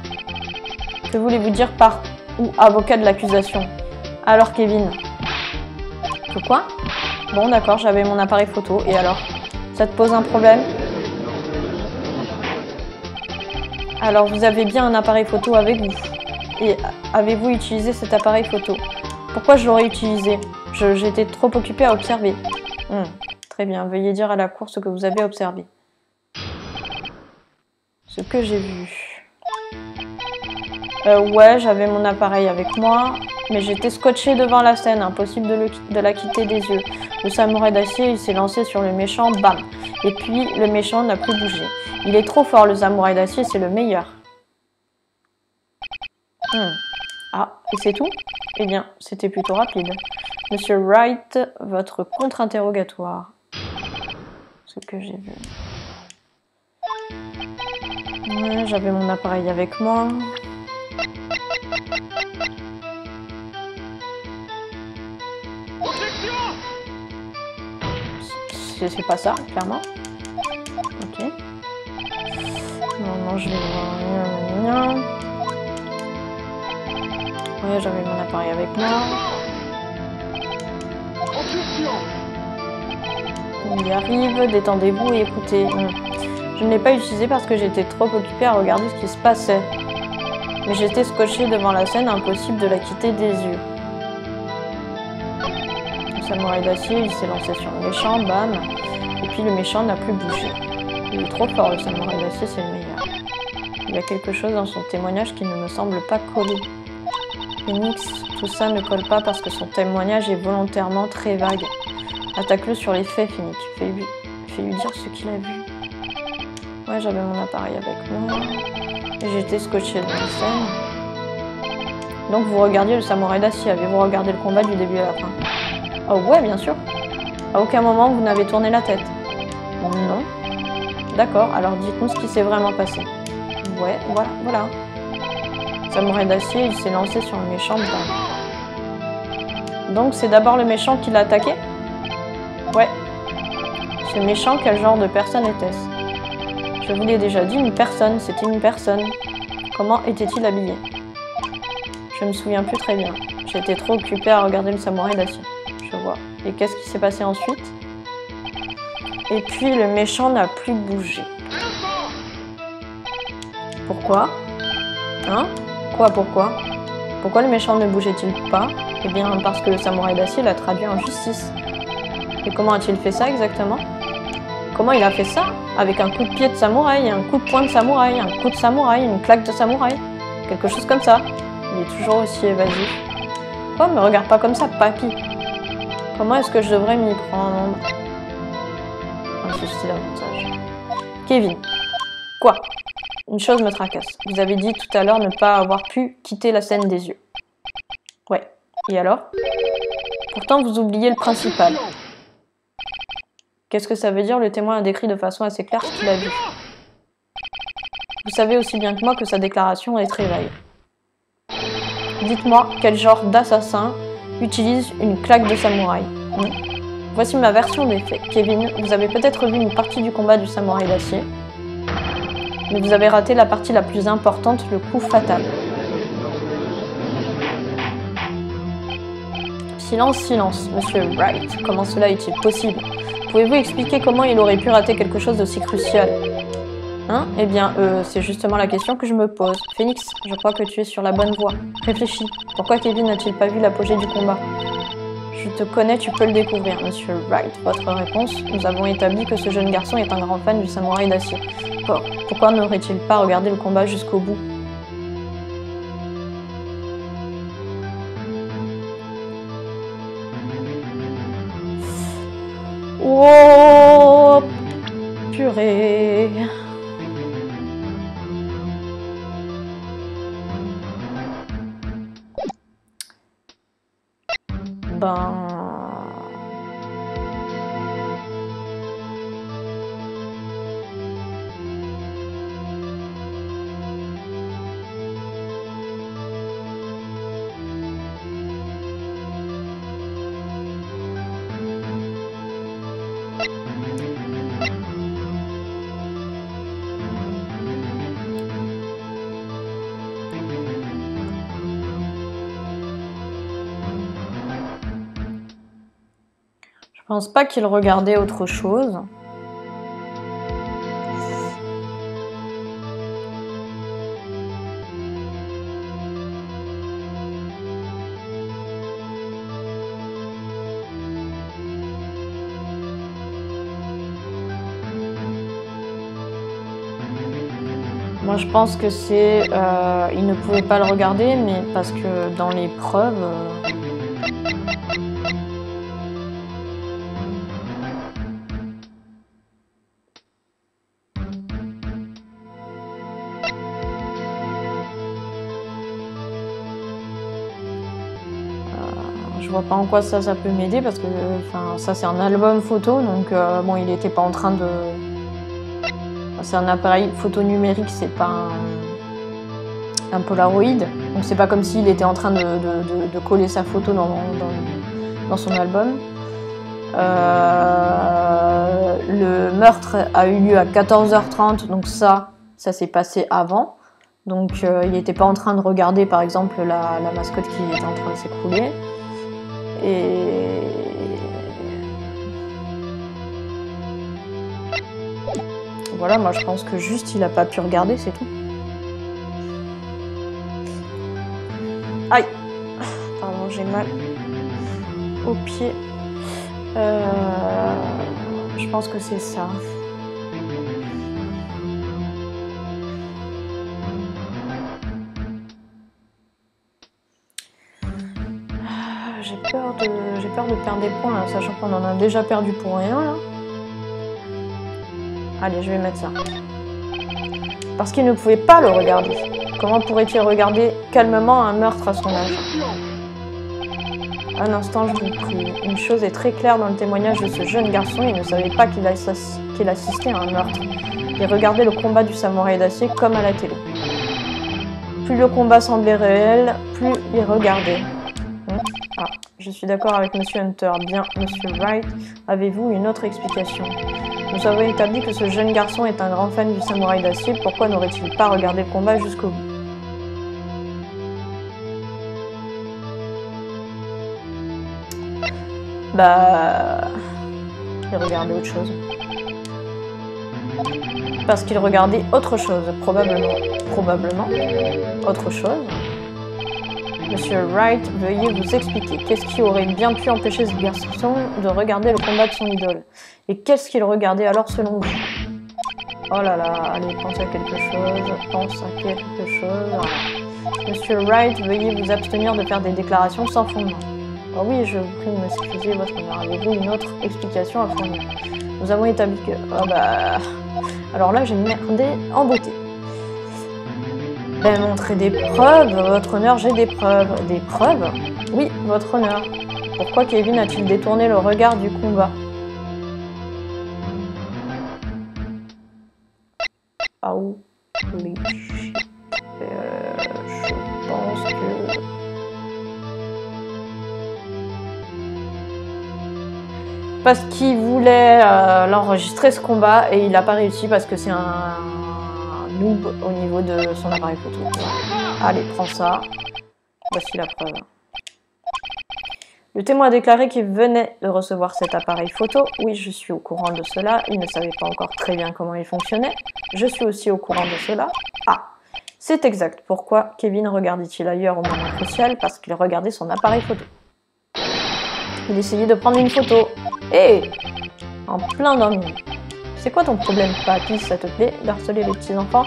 Que voulez-vous dire par ou avocat de l'accusation? Alors, Kevin? Que quoi? Bon, d'accord, j'avais mon appareil photo. Et alors? Ça te pose un problème? Alors, vous avez bien un appareil photo avec vous. Et avez-vous utilisé cet appareil photo? Pourquoi je l'aurais utilisé? J'étais trop occupée à observer. Très bien, veuillez dire à la cour ce que vous avez observé. Ce que j'ai vu. Ouais, j'avais mon appareil avec moi, mais j'étais scotché devant la scène, impossible de la quitter des yeux. Le samouraï d'acier, il s'est lancé sur le méchant, bam! Et puis, le méchant n'a plus bougé. Il est trop fort, le samouraï d'acier, c'est le meilleur. Ah, et c'est tout? Eh bien, c'était plutôt rapide. Monsieur Wright, votre contre-interrogatoire. Ce que j'ai vu. Ouais, j'avais mon appareil avec moi. C'est pas ça, clairement. Ok. Non, je vais voir. Ouais, j'avais mon appareil avec moi. On y arrive, détendez-vous et écoutez. Je ne l'ai pas utilisé parce que j'étais trop occupée à regarder ce qui se passait. Mais j'étais scotché devant la scène, impossible de la quitter des yeux. Le samouraï d'acier, il s'est lancé sur le méchant, bam. Et puis le méchant n'a plus bougé. Il est trop fort, le samouraï d'acier, c'est le meilleur. Il y a quelque chose dans son témoignage qui ne me semble pas coller. Phoenix, tout ça ne colle pas parce que son témoignage est volontairement très vague. Attaque-le sur les faits, Phoenix. Fais-lui dire ce qu'il a vu. Ouais, j'avais mon appareil avec moi. Et j'étais scotché dans la scène. Donc vous regardiez le samouraï d'acier. Avez-vous regardé le combat du début à la fin? Oh ouais, bien sûr. À aucun moment vous n'avez tourné la tête. Non. D'accord, alors dites-nous ce qui s'est vraiment passé. Ouais, voilà. Le samouraï d'acier, il s'est lancé sur le méchant. Donc c'est d'abord le méchant qui l'a attaqué? Ouais. Ce méchant, quel genre de personne était-ce? Je vous l'ai déjà dit, une personne, c'était une personne. Comment était-il habillé? Je me souviens plus très bien. J'étais trop occupée à regarder le samouraï d'acier. Je vois. Et qu'est-ce qui s'est passé ensuite? Et puis le méchant n'a plus bougé. Pourquoi? Hein? Quoi, pourquoi? Pourquoi le méchant ne bougeait-il pas? Eh bien, parce que le samouraï d'acier l'a traduit en justice. Et comment a-t-il fait ça exactement? Comment il a fait ça? Avec un coup de pied de samouraï, un coup de poing de samouraï, un coup de samouraï, une claque de samouraï. Quelque chose comme ça. Il est toujours aussi évasif. Quoi? Me regarde pas comme ça, papy. Comment est-ce que je devrais m'y prendre? C'est l'avantage. Kevin. Quoi? Une chose me tracasse. Vous avez dit tout à l'heure ne pas avoir pu quitter la scène des yeux. Ouais. Et alors? Pourtant, vous oubliez le principal. Qu'est-ce que ça veut dire? Le témoin a décrit de façon assez claire ce qu'il a vu. Vous savez aussi bien que moi que sa déclaration est très vague. Dites-moi quel genre d'assassin utilise une claque de samouraï. Voici ma version des faits. Kevin, vous avez peut-être vu une partie du combat du samouraï d'acier, mais vous avez raté la partie la plus importante, le coup fatal. Silence, silence, monsieur Wright. Comment cela est-il possible? Pouvez-vous expliquer comment il aurait pu rater quelque chose d'aussi crucial? Hein? Eh bien, c'est justement la question que je me pose. Phoenix, je crois que tu es sur la bonne voie. Réfléchis. Pourquoi Kevin n'a-t-il pas vu l'apogée du combat? Je te connais, tu peux le découvrir, monsieur Wright. Votre réponse? Nous avons établi que ce jeune garçon est un grand fan du samouraï d'acier. Pourquoi n'aurait-il pas regardé le combat jusqu'au bout? Oh, purée. pense pas qu'il regardait autre chose. Moi, je pense que c'est... il ne pouvait pas le regarder, mais parce que dans les preuves... je vois pas en quoi ça peut m'aider, parce que ça, c'est un album photo, donc bon, il était pas en train de... C'est un appareil photo numérique, c'est pas un Polaroid. Donc c'est pas comme s'il était en train de coller sa photo dans son album. Le meurtre a eu lieu à 14h30, donc ça s'est passé avant. Donc il n'était pas en train de regarder par exemple la mascotte qui était en train de s'écrouler. Et... voilà, moi je pense que juste il a pas pu regarder, c'est tout. Aïe! Pardon, j'ai mal au pied. Je pense que c'est ça. J'ai peur de perdre des points, là, sachant qu'on en a déjà perdu pour rien, là. Allez, je vais mettre ça. Parce qu'il ne pouvait pas le regarder. Comment pourrait-il regarder calmement un meurtre à son âge? Un instant, je vous prie. Une chose est très claire dans le témoignage de ce jeune garçon, il ne savait pas qu'il assistait à un meurtre. Il regardait le combat du samouraï d'acier comme à la télé. Plus le combat semblait réel, plus il regardait. Ah, je suis d'accord avec Monsieur Hunter. Bien, Monsieur Wright, avez-vous une autre explication? Nous avons établi que ce jeune garçon est un grand fan du samouraï d'acier. Pourquoi n'aurait-il pas regardé le combat jusqu'au bout? Bah... il regardait autre chose. Parce qu'il regardait autre chose, probablement. Probablement. Autre chose. Monsieur Wright, veuillez vous expliquer. Qu'est-ce qui aurait bien pu empêcher ce garçon de regarder le combat de son idole? Et qu'est-ce qu'il regardait alors selon vous? Oh là là, allez, pense à quelque chose, pense à quelque chose. Voilà. Monsieur Wright, veuillez vous abstenir de faire des déclarations sans fondement. Oh oui, je vous prie de m'excuser, votre honneur. Avez-vous une autre explication à fournir? Nous avons établi que... oh bah... alors là, j'ai merdé en beauté. Ben, montrer des preuves, votre honneur, j'ai des preuves. Des preuves? Oui, votre honneur. Pourquoi Kevin a-t-il détourné le regard du combat? Ah oui. Je pense que... parce qu'il voulait l'enregistrer ce combat et il n'a pas réussi parce que c'est un noob au niveau de son appareil photo. Allez, prends ça. Voici la preuve. Le témoin a déclaré qu'il venait de recevoir cet appareil photo. Oui, je suis au courant de cela. Il ne savait pas encore très bien comment il fonctionnait. Je suis aussi au courant de cela. Ah, c'est exact. Pourquoi Kevin regardait-il ailleurs au moment crucial? Parce qu'il regardait son appareil photo. Il essayait de prendre une photo. Hé, en plein dans le monde. C'est quoi ton problème, papy, ça te plaît d'harceler les petits-enfants?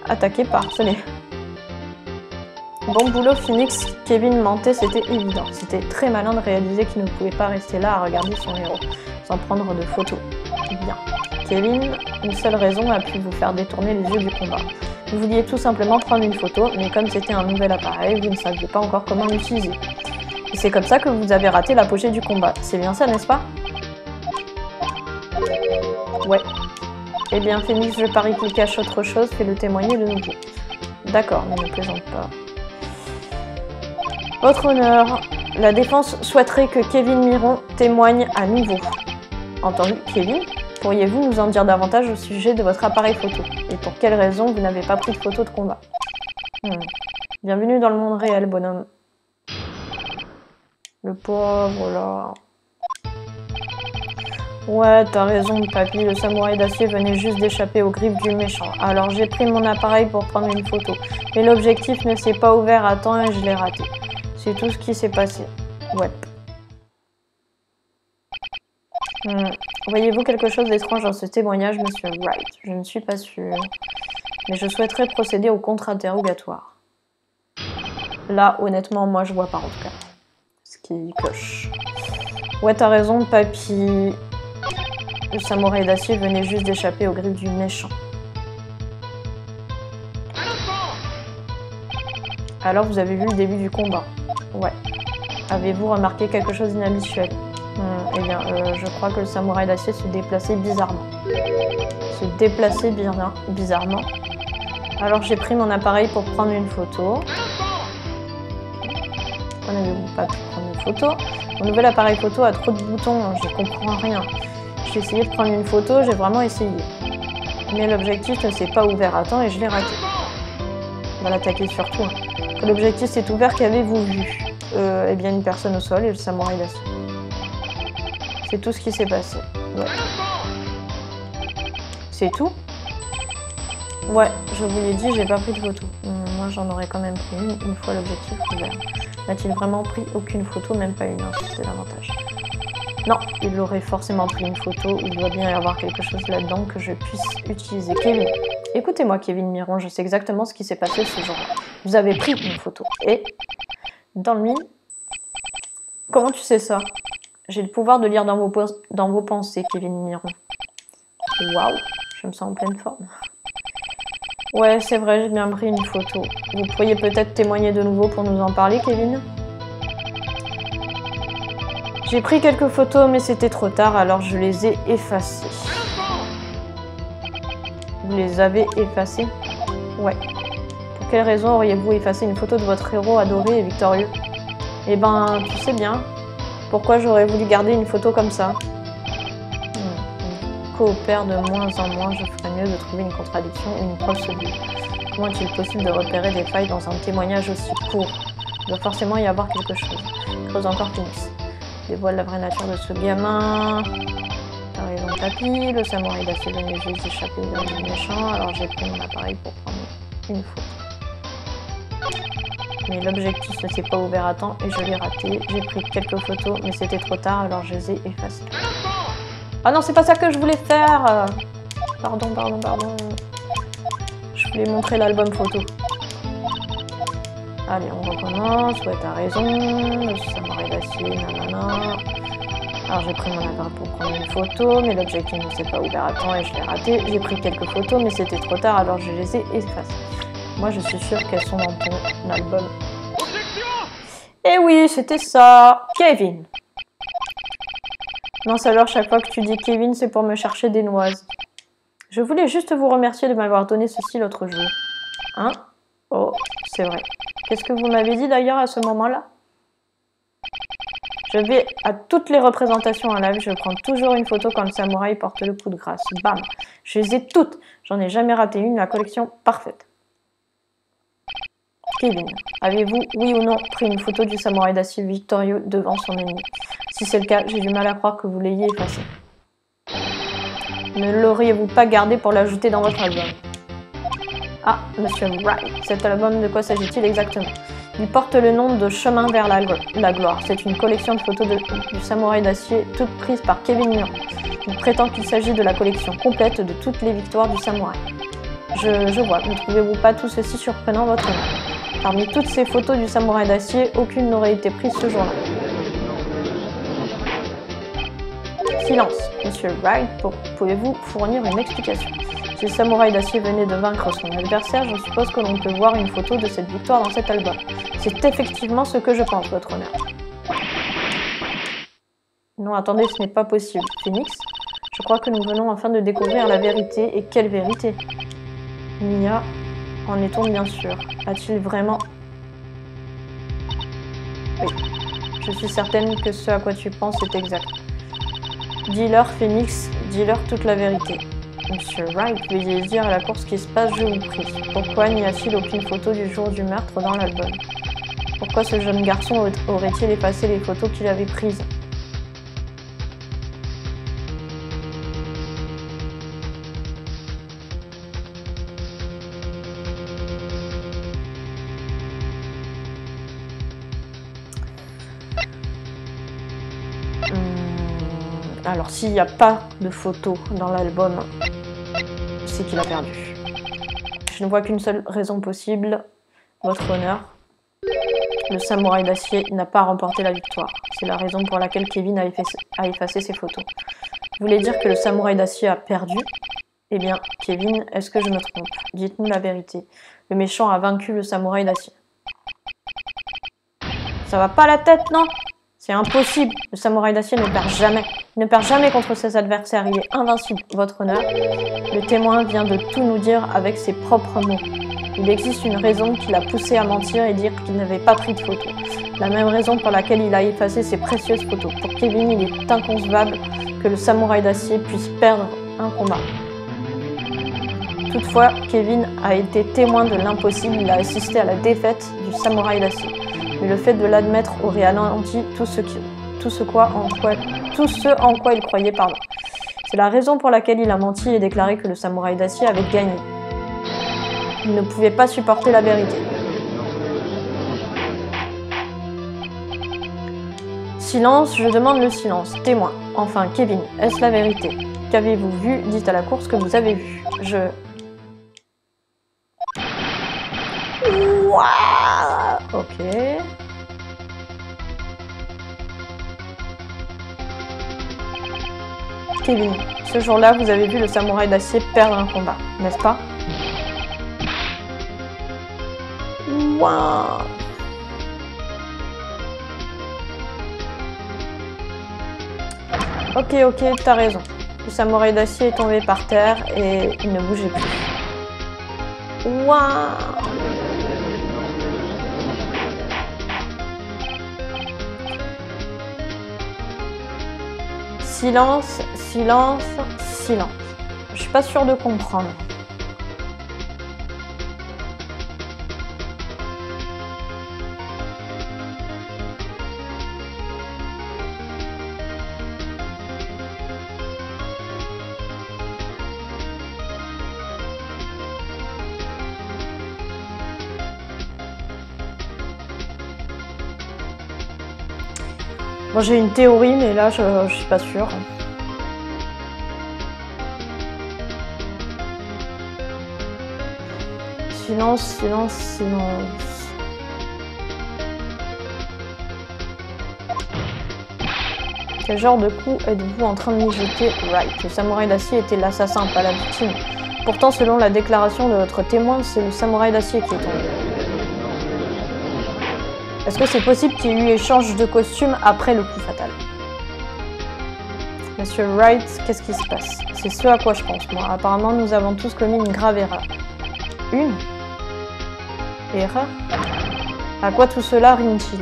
Attaqué par harceler. Bon boulot, Phoenix. Kevin mentait, c'était évident. C'était très malin de réaliser qu'il ne pouvait pas rester là à regarder son héros, sans prendre de photos. Bien. Kevin, une seule raison a pu vous faire détourner les yeux du combat. Vous vouliez tout simplement prendre une photo, mais comme c'était un nouvel appareil, vous ne saviez pas encore comment l'utiliser. Et c'est comme ça que vous avez raté l'apogée du combat. C'est bien ça, n'est-ce pas? Ouais. Eh bien, Phoenix, je parie qu'il cache autre chose, fais-le témoigner de nouveau. D'accord, mais ne plaisante pas. Votre honneur, la défense souhaiterait que Kevin Miron témoigne à nouveau. Entendu, Kevin, pourriez-vous nous en dire davantage au sujet de votre appareil photo? Et pour quelle raison vous n'avez pas pris de photo de combat? Bienvenue dans le monde réel, bonhomme. Le pauvre, là. Ouais, t'as raison, papy, le samouraï d'acier venait juste d'échapper aux griffes du méchant. Alors j'ai pris mon appareil pour prendre une photo. Mais l'objectif ne s'est pas ouvert à temps et je l'ai raté. C'est tout ce qui s'est passé. Ouais. Voyez-vous quelque chose d'étrange dans ce témoignage, monsieur Wright? Je ne suis pas sûre. Mais je souhaiterais procéder au contre-interrogatoire. Là, honnêtement, moi je vois pas en tout cas. Ce qui cloche. Ouais, t'as raison, papy. Le samouraï d'acier venait juste d'échapper aux griffes du méchant. Alors vous avez vu le début du combat? Ouais. Avez-vous remarqué quelque chose d'inhabituel? Eh bien, je crois que le samouraï d'acier se déplaçait bizarrement. Se déplaçait bizarrement. Alors j'ai pris mon appareil pour prendre une photo. Pourquoi n'avez-vous pas pu prendre une photo? Mon nouvel appareil photo a trop de boutons, je comprends rien. J'ai essayé de prendre une photo, j'ai vraiment essayé. Mais l'objectif ne s'est pas ouvert à temps et je l'ai raté. On va l'attaquer surtout. Quand l'objectif s'est ouvert, qu'avez-vous vu? Eh bien une personne au sol et le samouraï d'acier. C'est tout ce qui s'est passé. Ouais. C'est tout? Ouais, je vous l'ai dit, j'ai pas pris de photo. Moi j'en aurais quand même pris une fois l'objectif ouvert. N'a-t-il vraiment pris aucune photo, même pas une, hein, c'était l'avantage. Non, il aurait forcément pris une photo, il doit bien y avoir quelque chose là-dedans que je puisse utiliser. Kevin, écoutez-moi Kevin Miron, je sais exactement ce qui s'est passé ce jour-là. Vous avez pris une photo. Et dans le mille, comment tu sais ça? J'ai le pouvoir de lire dans vos pensées, Kevin Miron. Waouh, je me sens en pleine forme. Ouais, c'est vrai, j'ai bien pris une photo. Vous pourriez peut-être témoigner de nouveau pour nous en parler, Kevin? J'ai pris quelques photos, mais c'était trop tard, alors je les ai effacées. Vous les avez effacées? Ouais. Pour quelle raison auriez-vous effacé une photo de votre héros adoré et victorieux? Eh ben, tu sais bien. Pourquoi j'aurais voulu garder une photo comme ça? On coopère de moins en moins, je ferais mieux de trouver une contradiction ou une preuve solide. Comment est-il possible de repérer des failles dans un témoignage aussi court? Il doit forcément y avoir quelque chose. Creuse encore Phoenix. Dévoile la vraie nature de ce gamin. T'as raison, papy. Le samouraï d'acier venait juste d'échapper d'un méchant, alors j'ai pris mon appareil pour prendre une photo. Mais l'objectif ne s'est pas ouvert à temps et je l'ai raté. J'ai pris quelques photos, mais c'était trop tard, alors je les ai effacées. Ah non, c'est pas ça que je voulais faire. Pardon. Je voulais montrer l'album photo. Allez, on recommence. Ouais, t'as raison. Le samouraï d'acier, nanana. Alors j'ai pris mon appareil pour prendre une photo, mais l'objectif ne s'est pas ouvert à temps et je l'ai raté. J'ai pris quelques photos, mais c'était trop tard, alors je les ai effacées. Moi, je suis sûre qu'elles sont dans ton album. Eh oui, c'était ça. Kevin. Non, alors chaque fois que tu dis Kevin, c'est pour me chercher des noises. Je voulais juste vous remercier de m'avoir donné ceci l'autre jour. Hein? Oh, c'est vrai. Qu'est-ce que vous m'avez dit d'ailleurs à ce moment-là? Je vais à toutes les représentations en live, je prends toujours une photo quand le samouraï porte le coup de grâce. Bam! Je les ai toutes. J'en ai jamais raté une, la collection parfaite. Kevin, avez-vous, oui ou non, pris une photo du samouraï d'acier victorieux devant son ennemi? Si c'est le cas, j'ai du mal à croire que vous l'ayez effacé. Ne l'auriez-vous pas gardé pour l'ajouter dans votre album? Ah, monsieur Wright, cet album, de quoi s'agit-il exactement? Il porte le nom de Chemin vers la gloire. C'est une collection de photos du samouraï d'acier, toutes prises par Kevin Miron. Il prétend qu'il s'agit de la collection complète de toutes les victoires du samouraï. Je vois, ne trouvez-vous pas tout ceci surprenant, votre nom? Parmi toutes ces photos du samouraï d'acier, aucune n'aurait été prise ce jour-là. Silence, monsieur Wright, pouvez-vous fournir une explication? Si le samouraï d'acier venait de vaincre son adversaire, je suppose que l'on peut voir une photo de cette victoire dans cet album. C'est effectivement ce que je pense, votre honneur. Non, attendez, ce n'est pas possible. Phoenix, je crois que nous venons enfin de découvrir la vérité. Et quelle vérité? Mia, en est-on bien sûr? A-t-il vraiment... Oui, je suis certaine que ce à quoi tu penses est exact. Dis-leur, Phoenix, dis-leur toute la vérité. Monsieur Wright, veuillez dire à la cour ce qui se passe, je vous prie. Pourquoi n'y a-t-il aucune photo du jour du meurtre dans l'album? Pourquoi ce jeune garçon aurait-il effacé les photos qu'il avait prises? Alors s'il n'y a pas de photo dans l'album, c'est qu'il a perdu. Je ne vois qu'une seule raison possible, votre honneur. Le samouraï d'acier n'a pas remporté la victoire. C'est la raison pour laquelle Kevin a effacé ses photos. Vous voulez dire que le samouraï d'acier a perdu? Eh bien, Kevin, est-ce que je me trompe? Dites-nous la vérité. Le méchant a vaincu le samouraï d'acier. Ça va pas la tête, non? C'est impossible. Le samouraï d'acier ne perd jamais. Il ne perd jamais contre ses adversaires. Il est invincible, votre honneur. Le témoin vient de tout nous dire avec ses propres mots. Il existe une raison qui l'a poussé à mentir et dire qu'il n'avait pas pris de photos. La même raison pour laquelle il a effacé ses précieuses photos. Pour Kevin, il est inconcevable que le samouraï d'acier puisse perdre un combat. Toutefois, Kevin a été témoin de l'impossible. Il a assisté à la défaite du samouraï d'acier. Mais le fait de l'admettre aurait anéanti tout ce en quoi il croyait. C'est la raison pour laquelle il a menti et déclaré que le samouraï d'acier avait gagné. Il ne pouvait pas supporter la vérité. Silence, je demande le silence. Témoin. Enfin, Kevin, est-ce la vérité? Qu'avez-vous vu? Dites à la cour ce que vous avez vu. Ouah, ok. Kevin, ce jour-là, vous avez vu le samouraï d'acier perdre un combat, n'est-ce pas? Ouah. Ok, t'as raison. Le samouraï d'acier est tombé par terre et il ne bougeait plus. Ouah. Silence, silence, silence. Je suis pas sûre de comprendre. Moi j'ai une théorie, mais là je suis pas sûre. Silence, silence, silence. Quel genre de coup êtes-vous en train de mijoter? Right, le samouraï d'acier était l'assassin, pas la victime. Pourtant, selon la déclaration de votre témoin, c'est le samouraï d'acier qui est tombé. Est-ce que c'est possible qu'il y ait eu échange de costume après le coup fatal? Monsieur Wright, qu'est-ce qui se passe? C'est ce à quoi je pense, moi. Apparemment, nous avons tous commis une grave erreur. Une erreur? À quoi tout cela rime-t-il?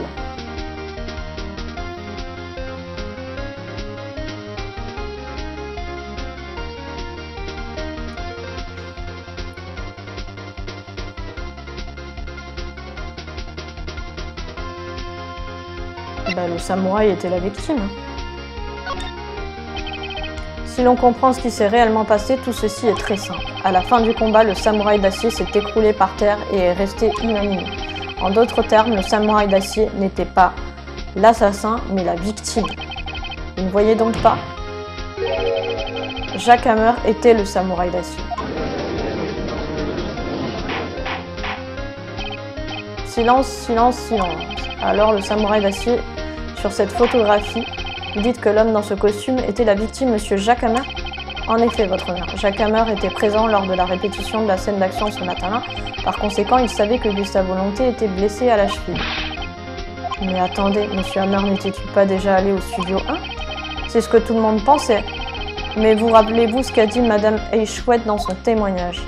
Le samouraï était la victime. Si l'on comprend ce qui s'est réellement passé, tout ceci est très simple. À la fin du combat, le samouraï d'acier s'est écroulé par terre et est resté inanimé. En d'autres termes, le samouraï d'acier n'était pas l'assassin, mais la victime. Vous ne voyez donc pas? Jack Hammer était le samouraï d'acier. Silence, silence, silence. Alors le samouraï d'acier, sur cette photographie, vous dites que l'homme dans ce costume était la victime, monsieur Jack Hammer? En effet, votre honneur. Jack Hammer était présent lors de la répétition de la scène d'action ce matin-là. Par conséquent, il savait que Gustave Volonté était blessé à la cheville. Mais attendez, monsieur Hammer n'était-il pas déjà allé au studio 1? C'est ce que tout le monde pensait. Mais vous rappelez-vous ce qu'a dit madame Eichwett dans son témoignage?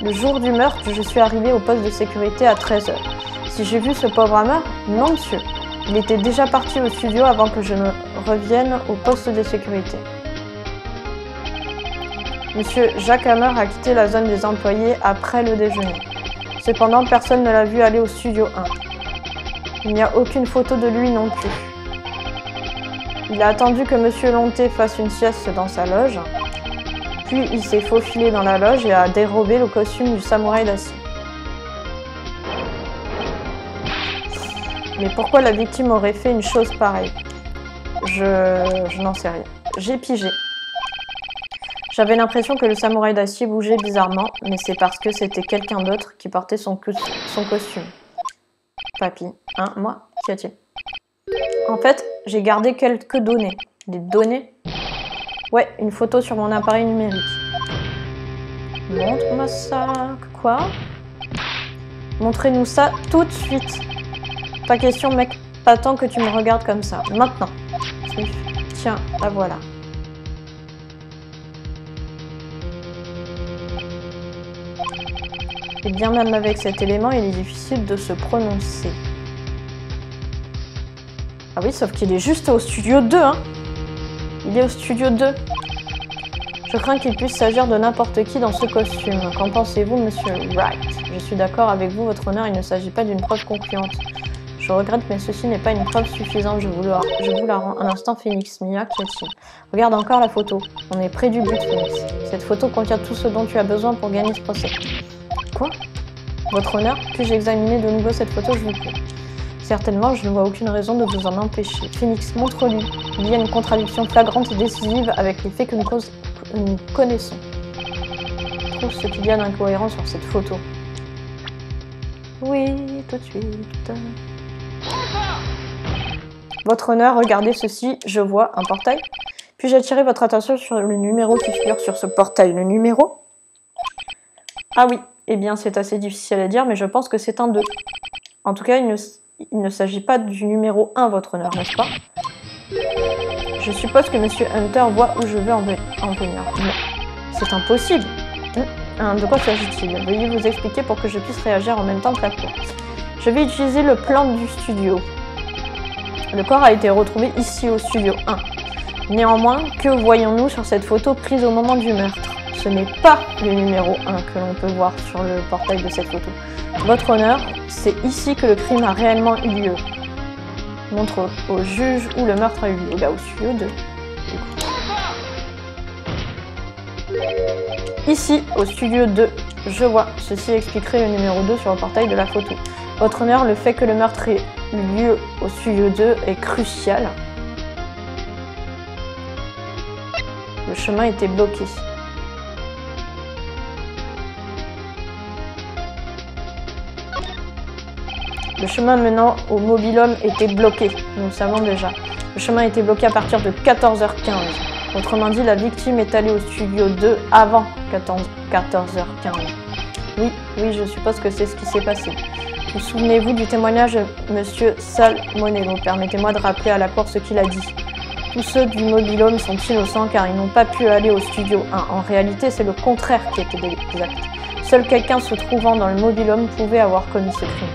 Le jour du meurtre, je suis arrivé au poste de sécurité à 13h. Si j'ai vu ce pauvre Hammer? Non, monsieur. Il était déjà parti au studio avant que je ne revienne au poste de sécurité. Monsieur Jack Hammer a quitté la zone des employés après le déjeuner. Cependant, personne ne l'a vu aller au studio 1. Il n'y a aucune photo de lui non plus. Il a attendu que monsieur Lonté fasse une sieste dans sa loge. Puis il s'est faufilé dans la loge et a dérobé le costume du samouraï d'acier. Mais pourquoi la victime aurait fait une chose pareille? Je n'en sais rien. J'ai pigé. J'avais l'impression que le samouraï d'acier bougeait bizarrement, mais c'est parce que c'était quelqu'un d'autre qui portait son costume. Papy. Hein, moi? Qu'y a-t-il? En fait, j'ai gardé quelques données. Des données? Ouais, une photo sur mon appareil numérique. Montre-moi ça. Quoi? Montrez-nous ça tout de suite. Pas question, mec. Pas tant que tu me regardes comme ça. Maintenant. Tiens, la voilà. Et bien même avec cet élément, il est difficile de se prononcer. Ah oui, sauf qu'il est juste au studio 2, hein. Il est au studio 2. Je crains qu'il puisse s'agir de n'importe qui dans ce costume. Qu'en pensez-vous, monsieur Wright? Je suis d'accord avec vous, votre honneur, il ne s'agit pas d'une preuve concluante. Je regrette, mais ceci n'est pas une preuve suffisante. Je vous la rends. Un instant, Phoenix. Mia, qu'y a-t-il? Regarde encore la photo. On est près du but, Phoenix. Cette photo contient tout ce dont tu as besoin pour gagner ce procès. Quoi? Votre honneur, puis-je examiner de nouveau cette photo, je vous prie? Certainement, je ne vois aucune raison de vous en empêcher. Phoenix, montre-lui. Il y a une contradiction flagrante et décisive avec les faits que nous connaissons. Trouve ce qu'il y a d'incohérent sur cette photo. Oui, tout de suite. Votre honneur, regardez ceci, je vois un portail. Puis-je attirer votre attention sur le numéro qui figure sur ce portail? Le numéro? Ah oui, eh bien c'est assez difficile à dire, mais je pense que c'est un 2. En tout cas, il ne s'agit pas du numéro 1, votre honneur, n'est-ce pas? Je suppose que Monsieur Hunter voit où je veux en venir. Mais c'est impossible. De quoi s'agit-il? Veuillez vous expliquer pour que je puisse réagir en même temps que la cour. Je vais utiliser le plan du studio. Le corps a été retrouvé ici au studio 1. Néanmoins, que voyons-nous sur cette photo prise au moment du meurtre? Ce n'est pas le numéro 1 que l'on peut voir sur le portail de cette photo. Votre honneur, c'est ici que le crime a réellement eu lieu. Montre au juge où le meurtre a eu lieu. Là, au studio 2. Ici, au studio 2, je vois. Ceci expliquerait le numéro 2 sur le portail de la photo. Votre honneur, le fait que le meurtre ait eu lieu au studio 2 est crucial. Le chemin était bloqué. Le chemin menant au mobil-homme était bloqué, nous le savons déjà. Le chemin était bloqué à partir de 14h15. Autrement dit, la victime est allée au studio 2 avant 14h15. Oui, je suppose que c'est ce qui s'est passé. Vous souvenez-vous du témoignage de Monsieur Salmonello? Permettez-moi de rappeler à la cour ce qu'il a dit. Tous ceux du mobil-homme sont innocents car ils n'ont pas pu aller au studio 1. En réalité, c'est le contraire qui était exact. Seul quelqu'un se trouvant dans le mobil-homme pouvait avoir commis ce crime.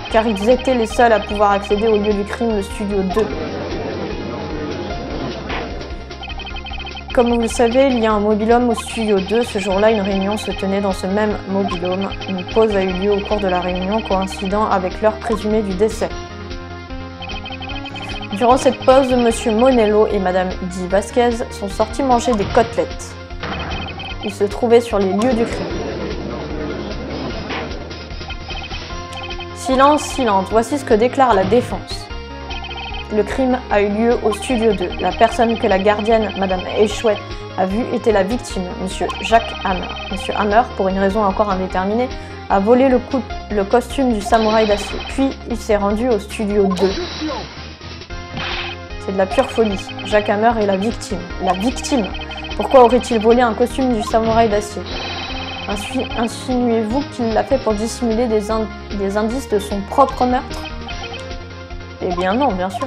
Car ils étaient les seuls à pouvoir accéder au lieu du crime, le studio 2. Comme vous le savez, il y a un mobil-home au studio 2. Ce jour-là, une réunion se tenait dans ce même mobil-home. Une pause a eu lieu au cours de la réunion, coïncidant avec l'heure présumée du décès. Durant cette pause, Monsieur Monello et Madame Di Vasquez sont sortis manger des côtelettes. Ils se trouvaient sur les lieux du crime. Silence, silence, voici ce que déclare la défense. Le crime a eu lieu au studio 2. La personne que la gardienne, Madame Echouet, a vue était la victime, Monsieur Jacques Hammer. Monsieur Hammer, pour une raison encore indéterminée, a volé le costume du samouraï d'acier. Puis, il s'est rendu au studio 2. C'est de la pure folie. Jacques Hammer est la victime. La victime? Pourquoi aurait-il volé un costume du samouraï d'acier? Insinuez-vous qu'il l'a fait pour dissimuler des indices de son propre meurtre? Eh bien non, bien sûr.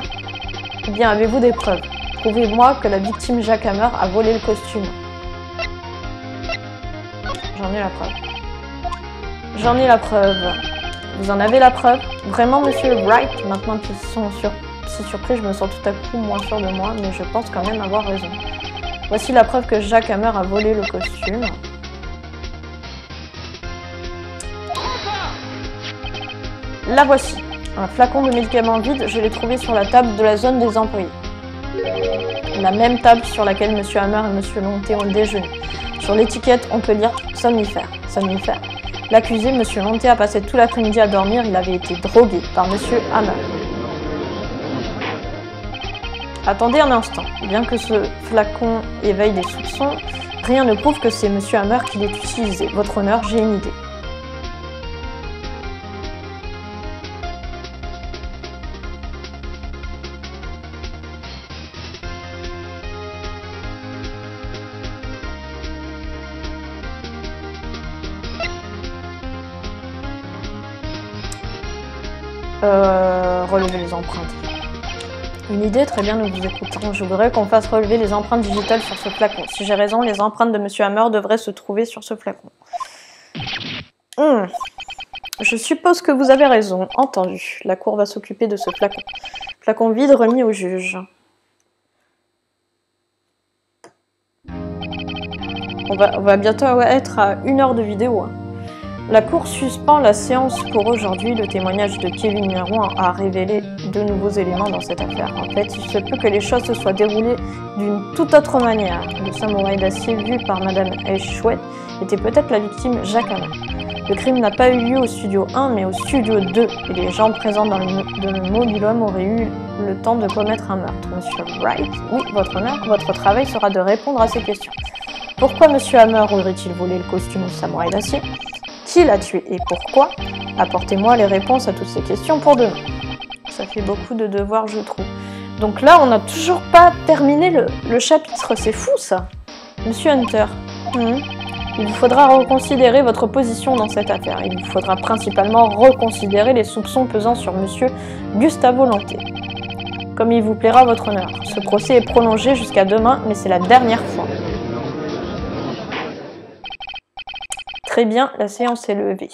Eh bien, avez-vous des preuves? Prouvez-moi que la victime Jacques Hammer a volé le costume. J'en ai la preuve. J'en ai la preuve. Vous en avez la preuve? Vraiment, monsieur Wright? Maintenant qu'ils sont si surpris, je me sens tout à coup moins sûr de moi, mais je pense quand même avoir raison. Voici la preuve que Jacques Hammer a volé le costume. La voici. Un flacon de médicaments vide, je l'ai trouvé sur la table de la zone des employés. La même table sur laquelle M. Hammer et M. Lonté ont déjeuné. Sur l'étiquette, on peut lire somnifère. Somnifère. L'accusé, M. Lonté, a passé tout l'après-midi à dormir. Il avait été drogué par M. Hammer. Attendez un instant. Bien que ce flacon éveille des soupçons, rien ne prouve que c'est Monsieur Hammer qui l'ait utilisé. Votre honneur, j'ai une idée. Relever les empreintes. Une idée, très bien, nous vous écoutons. Je voudrais qu'on fasse relever les empreintes digitales sur ce flacon. Si j'ai raison, les empreintes de Monsieur Hammer devraient se trouver sur ce flacon. Je suppose que vous avez raison. Entendu. La cour va s'occuper de ce flacon. Flacon vide remis au juge. On va bientôt être à 1 heure de vidéo. Hein. La cour suspend la séance pour aujourd'hui. Le témoignage de Kevin Merouin a révélé de nouveaux éléments dans cette affaire. En fait, il se peut que les choses se soient déroulées d'une toute autre manière. Le samouraï d'acier vu par Madame Chouette était peut-être la victime Jacques Hammer. Le crime n'a pas eu lieu au studio 1, mais au studio 2, et les gens présents dans le mobil-homme auraient eu le temps de commettre un meurtre. Monsieur Wright, oui, votre honneur, votre travail sera de répondre à ces questions. Pourquoi Monsieur Hammer aurait-il volé le costume du samouraï d'acier? Qui l'a tué et pourquoi? Apportez-moi les réponses à toutes ces questions pour demain. Ça fait beaucoup de devoirs, je trouve. Donc là, on n'a toujours pas terminé le chapitre. C'est fou, ça. Monsieur Hunter, il vous faudra reconsidérer votre position dans cette affaire. Il vous faudra principalement reconsidérer les soupçons pesant sur Monsieur Gustavo Lanté. Comme il vous plaira, votre honneur. Ce procès est prolongé jusqu'à demain, mais c'est la dernière fois. Très bien, la séance est levée.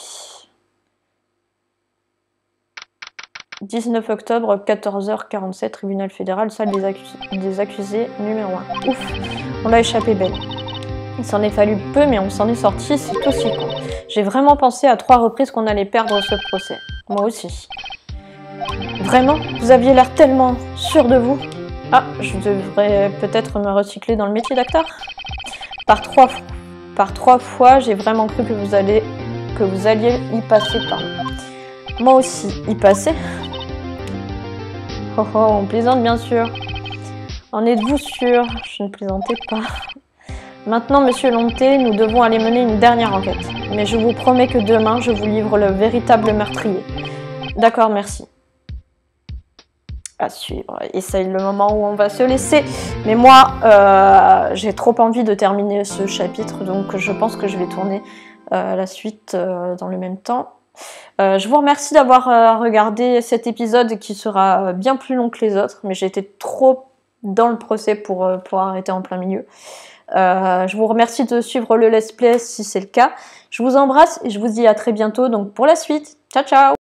19 octobre, 14h47, tribunal fédéral, salle des accusés, numéro 1. Ouf, on a échappé belle. Il s'en est fallu peu, mais on s'en est sorti, c'est aussi con. J'ai vraiment pensé à 3 reprises qu'on allait perdre ce procès. Moi aussi. Vraiment? Vous aviez l'air tellement sûr de vous? Ah, je devrais peut-être me recycler dans le métier d'acteur? Par trois fois, j'ai vraiment cru que vous alliez y passer par là. Moi aussi, y passer? Oh oh, on plaisante bien sûr. En êtes-vous sûr? Je ne plaisantais pas. Maintenant, Monsieur Lanté, nous devons aller mener une dernière enquête. Mais je vous promets que demain, je vous livre le véritable meurtrier. D'accord, merci. À suivre. Et c'est le moment où on va se laisser. Mais moi, j'ai trop envie de terminer ce chapitre, donc je pense que je vais tourner la suite dans le même temps. Je vous remercie d'avoir regardé cet épisode qui sera bien plus long que les autres, mais j'ai été trop dans le procès pour arrêter en plein milieu. Je vous remercie de suivre le let's play si c'est le cas. Je vous embrasse et je vous dis à très bientôt donc pour la suite. Ciao ciao!